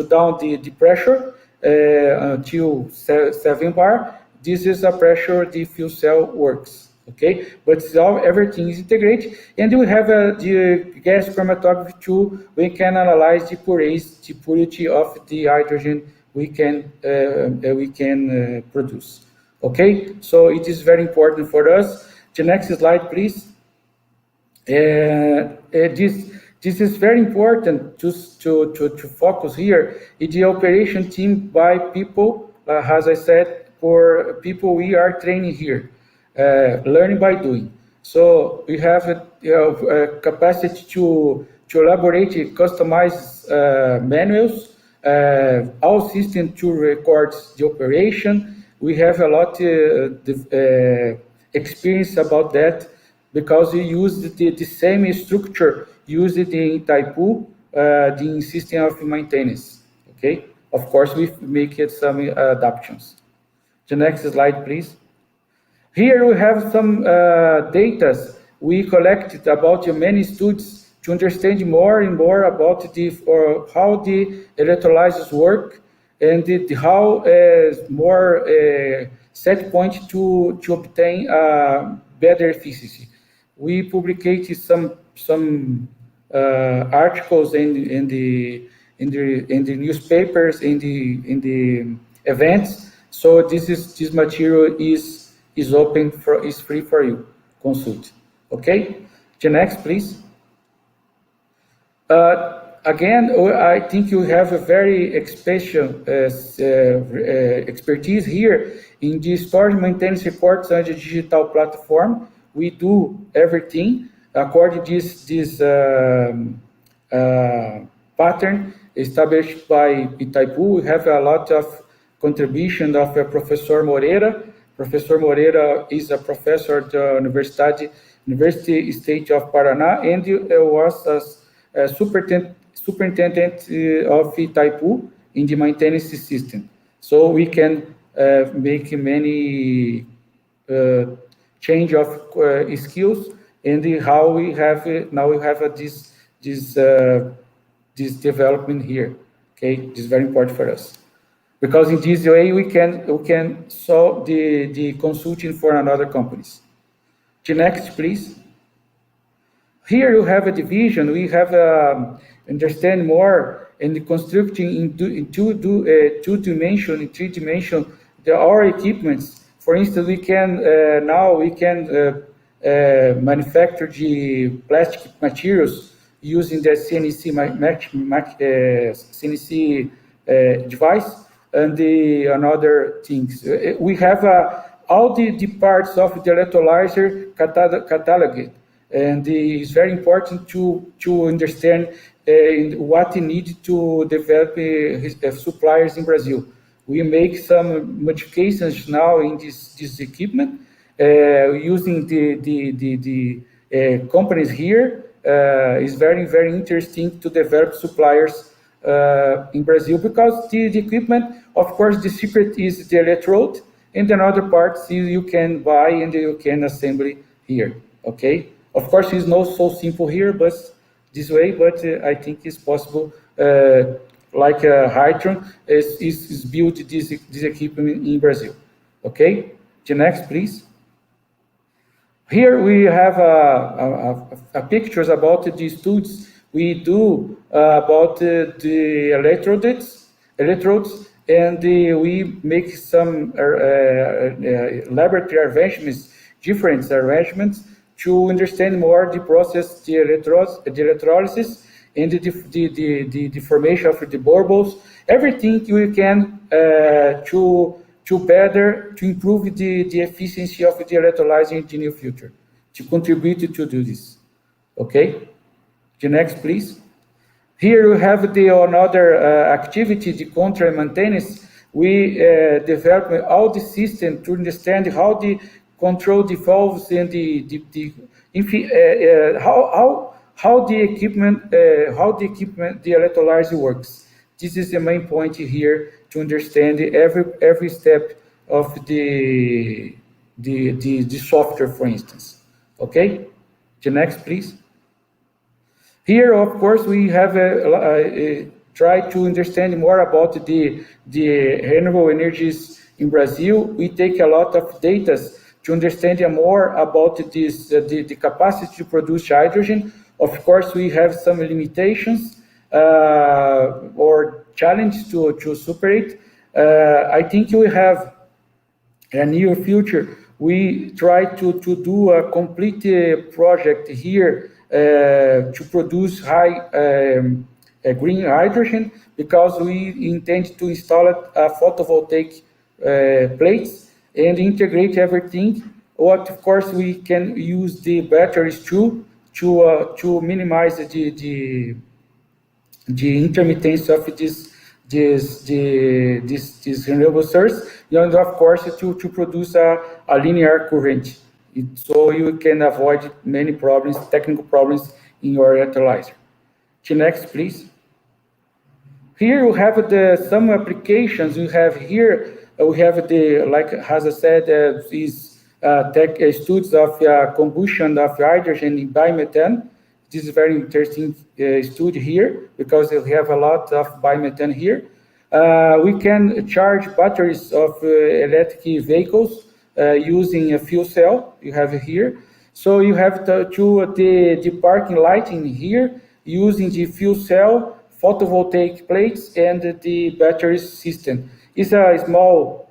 Speaker 6: down the pressure until 7 bar. This is a pressure the fuel cell works. Okay, but everything is integrated, and we have the gas chromatography tool. We can analyze the purity of the hydrogen we can produce. Okay, so it is very important for us. The next slide, please. This is very important to focus here. It's the operation team by people, as I said, for people we are training here. Learning by doing. So we have a capacity to elaborate customized manuals, our system to record the operation. We have a lot of experience about that because we use the same structure used in Itaipu, the system of maintenance. Okay, of course we make it some adaptations. The next slide, please. Here we have some data we collected about many studies to understand more and more about how the electrolyzers work and how more set point to obtain better efficiency. We publicated some articles in the newspapers, in the events. So this material is open is free for you. Consult. Okay. The next, please. Again, I think you have a very expertise here in the storage maintenance reports on the digital platform. We do everything according to this pattern established by Itaipu. We have a lot of contribution of Professor Moreira. Professor Moreira is a professor at the University State of Paraná, and was a superintendent of Itaipu in the maintenance system. So we can make many change of skills, and how we have now we have this development here. Okay, this is very important for us, because in this way we can solve the consulting for another companies. The next, please. Here you have a division. We have understand more in the constructing in two dimension, in 3 dimension, our equipments. For instance, we can now manufacture the plastic materials using the CNC device and the things. We have all the parts of the electrolyzer cataloged, and it's very important to understand what you need to develop suppliers in Brazil. We make some modifications now in this equipment using the companies here. It's very, very interesting to develop suppliers in Brazil, because the equipment, of course, the secret is the electrode, and another parts you can buy and you can assemble here. Okay, of course it's not so simple here, but this way, but I think it's possible. Like Hydron is built this equipment in Brazil. Okay, the next, please. Here we have pictures about the studies we do about the electrodes, and we make some laboratory arrangements, different arrangements, to understand more the process, the electrolysis, and the formation of the bubbles. Everything we can to improve the efficiency of the electrolyzer in the near future, to contribute to do this. Okay, the next, please. Here we have another activity, the control maintenance. We develop all the system to understand how the control the valves and the how the equipment, the electrolyzer works. This is the main point here to understand every step of the software, for instance. Okay, the next, please. Here, of course, we have try to understand more about the renewable energies in Brazil. We take a lot of data to understand more about this, the capacity to produce hydrogen. Of course, we have some limitations or challenges to superate. I think we have a near future. We try to do a complete project here to produce high green hydrogen, because we intend to install a photovoltaic plates and integrate everything. What, of course, we can use the batteries too to minimize the intermittence of this renewable source, and of course to produce a linear current, so you can avoid many problems, technical problems in your electrolyzer. Next, please. Here you have some applications. We have here, we have like as I said, these studies of combustion of hydrogen in biomethane. This is very interesting study here, because we have a lot of biomethane here. We can charge batteries of electric vehicles using a fuel cell. You have it here. So you have the parking lighting here using the fuel cell, photovoltaic plates, and the battery system. It's a small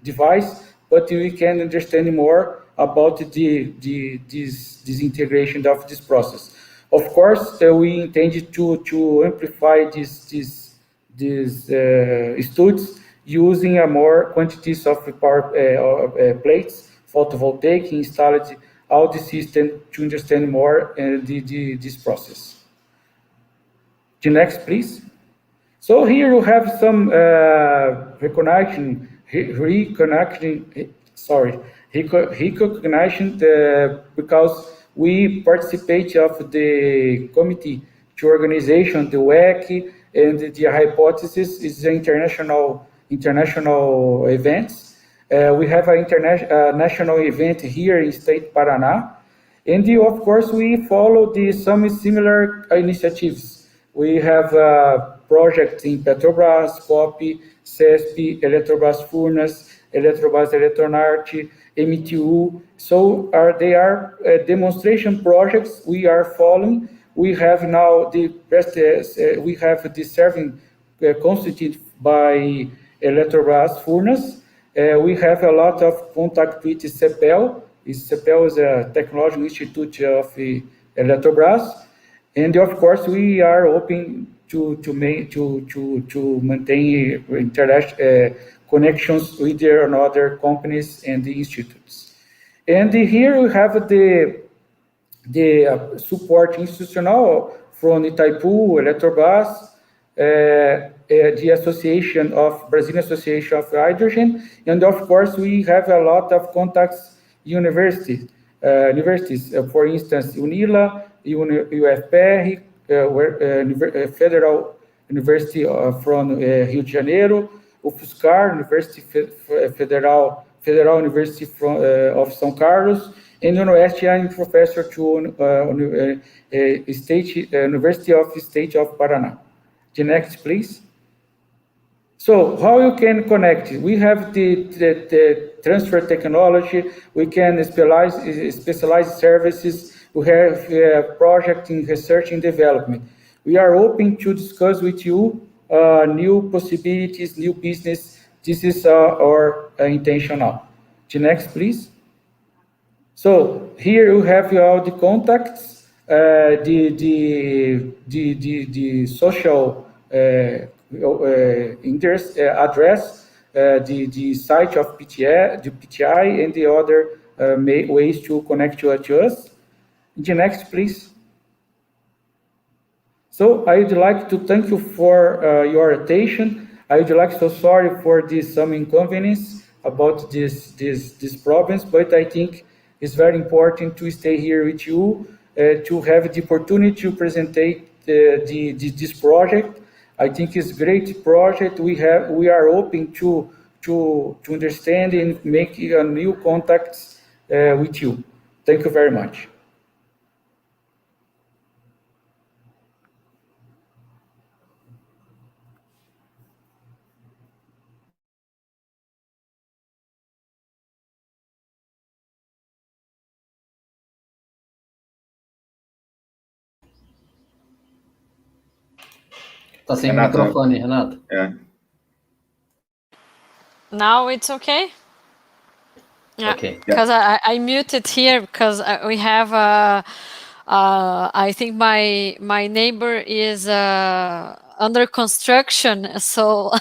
Speaker 6: device, but we can understand more about this integration of this process. Of course, we intend to amplify these studies using a more quantities of power plates, photovoltaic, installed all the system to understand more this process. The next, please. So here you have some recognition, because we participate of the committee to organization, the WEC, and the hypothesis is the international events. We have an national event here in state Paraná, and of course we follow some similar initiatives. We have projects in Petrobras, COP, CESP, Eletrobras Furnas, Eletrobras Eletronorte, MTU. So they are demonstration projects we are following. We have now we have the serving constituted by Eletrobras Furnas. We have a lot of contact with CEPEL. CEPEL is a technological institute of Eletrobras, and of course we are hoping to maintain international connections with their other companies and the institutes. And here we have the support institutional from Itaipu, Eletrobras, the Association of Brazilian Association of Hydrogen, and of course we have a lot of contacts universities. For instance, UNILA, UFPR, Federal University from Rio de Janeiro, UFSCar, Federal University of São Carlos, and University I'm professor to University of State of Paraná. The next, please. So how you can connect? We have the transfer technology. We can specialized services. We have project in research and development. We are hoping to discuss with you new possibilities, new business. This is our intention now. The next, please. So here you have all the contacts, the social interest address, the site of PTI, the PTI, and the other ways to connect to us. The next, please. So I would like to thank you for your attention. I would like so sorry for some inconvenience about these problems, but I think It's very important to stay here with you, to have the opportunity to present this project. I think it's a great project. We are open to understand and make new contacts with you. Thank you very much.
Speaker 8: Tá sem microfone, Renata.
Speaker 7: Yeah.
Speaker 1: Now it's okay? Yeah,
Speaker 8: Okay.
Speaker 1: because I muted here because we have I think my neighbor is under construction, so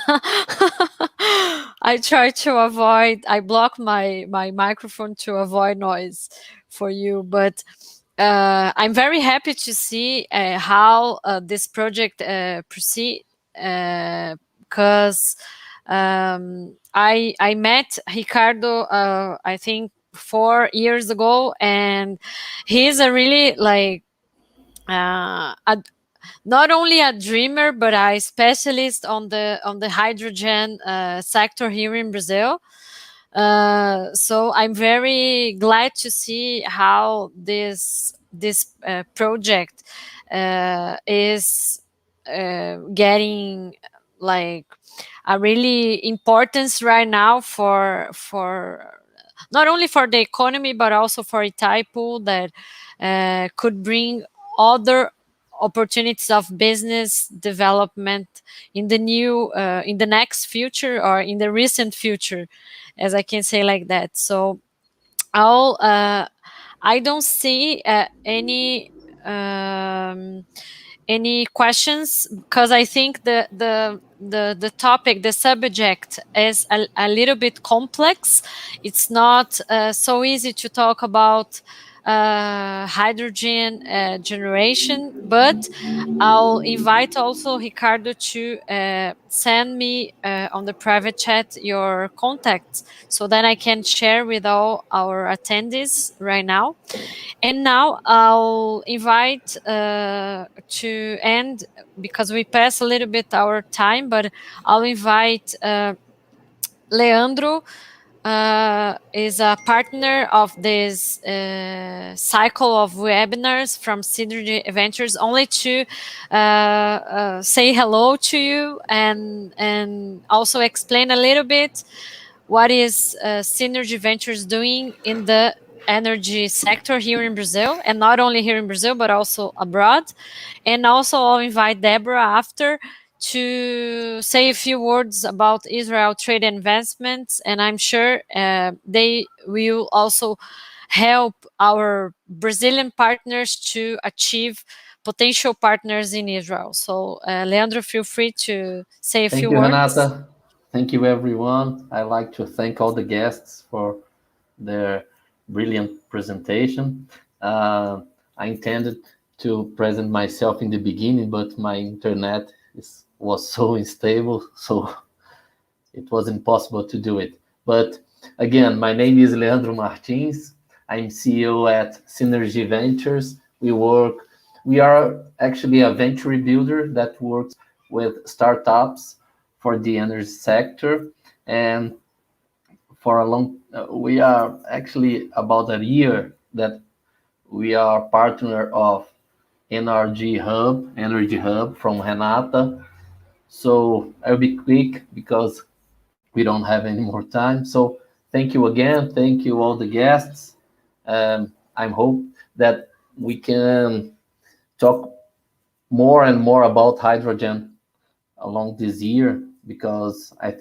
Speaker 1: I try to avoid. I block my microphone to avoid noise for you, but I'm very happy to see how this project proceed because I met Ricardo I think 4 years ago, and he's a really like not only a dreamer but a specialist on the hydrogen sector here in Brazil. So I'm very glad to see how this project is getting like a really importance right now for not only for the economy but also for Itaipu, that could bring other opportunities of business development in the next future, or in the recent future, as I can say like that. So I don't see any questions, because I think the topic, the subject is a little bit complex. It's not so easy to talk about hydrogen generation, but I'll invite also Ricardo to send me on the private chat your contacts, so that I can share with all our attendees right now. And now I'll invite to end, because we pass a little bit our time, but I'll invite Leandro, is a partner of this cycle of webinars from Synergy Ventures, only to say hello to you and also explain a little bit what is Synergy Ventures doing in the energy sector here in Brazil, and not only here in Brazil but also abroad. And also I'll invite Deborah after to say a few words about Israel trade investments, and I'm sure they will also help our Brazilian partners to achieve potential partners in Israel. So Leandro, feel free to say a few words.
Speaker 8: Thank you, Renata. Thank you, everyone. I'd like to thank all the guests for their brilliant presentation. I intended to present myself in the beginning, but my internet was so unstable, so it was impossible to do it. But again, my name is Leandro Martins. I'm CEO at Synergy Ventures. We are actually a venture builder that works with startups for the energy sector, and for a long, we are actually about a year that we are partner of NRGHub from Renata. So I'll be quick because we don't have any more time. So thank you again. Thank you all the guests. I hope that we can talk more and more about hydrogen along this year, because I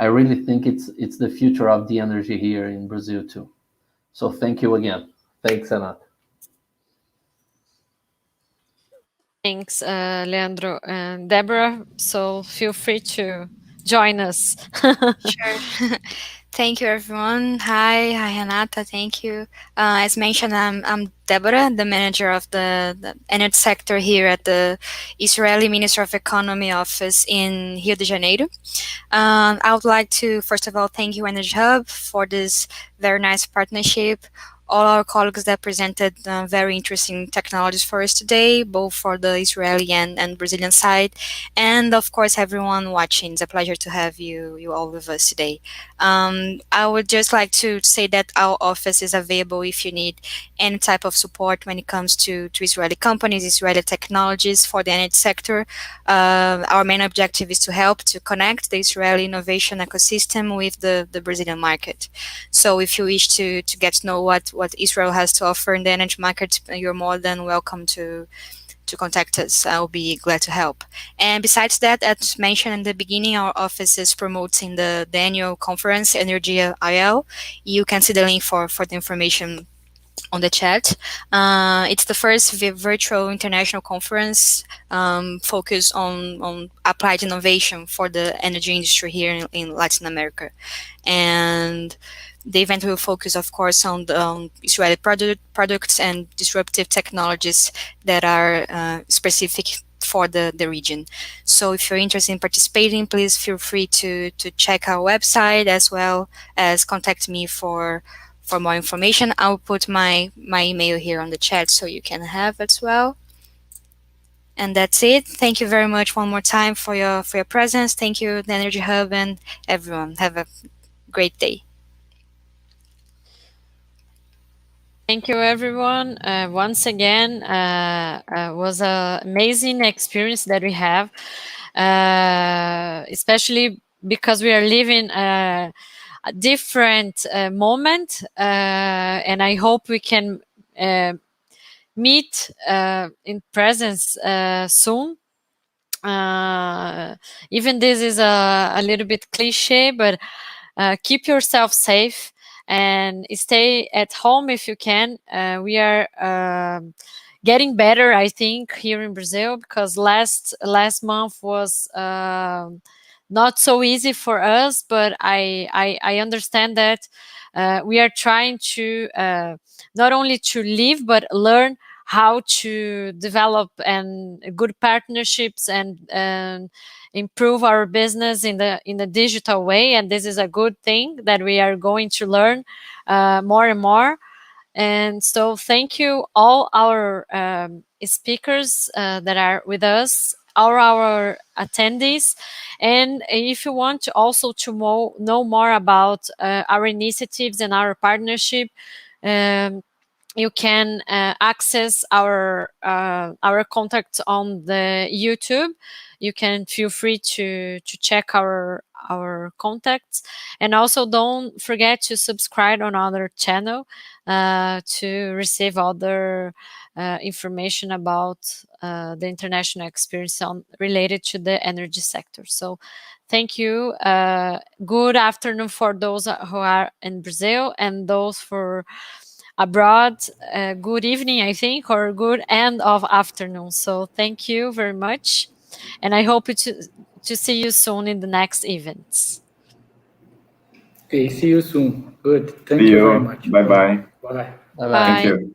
Speaker 8: really think it's the future of the energy here in Brazil too. So thank you again. Thanks, Renata.
Speaker 1: Thanks, Leandro and Deborah. So feel free to join us.
Speaker 9: Sure. Thank you, everyone. Hi, Renata. Thank you. As mentioned, I'm Deborah, the manager of the energy sector here at the Israeli Ministry of Economy office in Rio de Janeiro. I would like to, first of all, thank you, NRGHub, for this very nice partnership. all our colleagues that presented very interesting technologies for us today, both for the Israeli and Brazilian side. And of course, everyone watching, it's a pleasure to have you all with us today. I would just like to say that our office is available if you need any type of support when it comes to Israeli companies, Israeli technologies for the energy sector. Our main objective is to help to connect the Israeli innovation ecosystem with the Brazilian market. So if you wish to get to know what Israel has to offer in the energy market, you're more than welcome to contact us. I'll be glad to help. And besides that, as mentioned in the beginning, our office is promoting the annual conference, NRGHub. You can see the link for the information on the chat. It's the first virtual international conference focused on applied innovation for the energy industry here in Latin America. And the event will focus, of course, on Israeli products and disruptive technologies that are specific for the region. So if you're interested in participating, please feel free to check our website as well as contact me for more information. I'll put my email here on the chat so you can have as well. And that's it. Thank you very much one more time for your presence. Thank you, the NRGHub, and everyone. Have a great day.
Speaker 1: Thank you, everyone. Once again, was an amazing experience that we have, especially because we are living a different moment, and I hope we can meet in presence soon. Even this is a little bit cliche, but keep yourself safe and stay at home if you can. We are getting better, I think, here in Brazil, because last month was not so easy for us, but I understand that we are trying to not only to live, but learn how to develop and good partnerships and improve our business in the digital way. And this is a good thing that we are going to learn more and more. And so thank you all our speakers that are with us, all our attendees. And if you want to also to know more about our initiatives and our partnership, you can access our contacts on the YouTube. You can feel free to check our contacts, and also don't forget to subscribe on our channel to receive other information about the international experience related to the energy sector. So thank you. Good afternoon for those who are in Brazil, and those for abroad, good evening, I think, or good end of afternoon. So thank you very much, and I hope to see you soon in the next events.
Speaker 6: Okay, see you soon. Good. Thank you very much.
Speaker 7: Bye-bye.
Speaker 6: Bye.
Speaker 1: Bye.
Speaker 7: Thank you.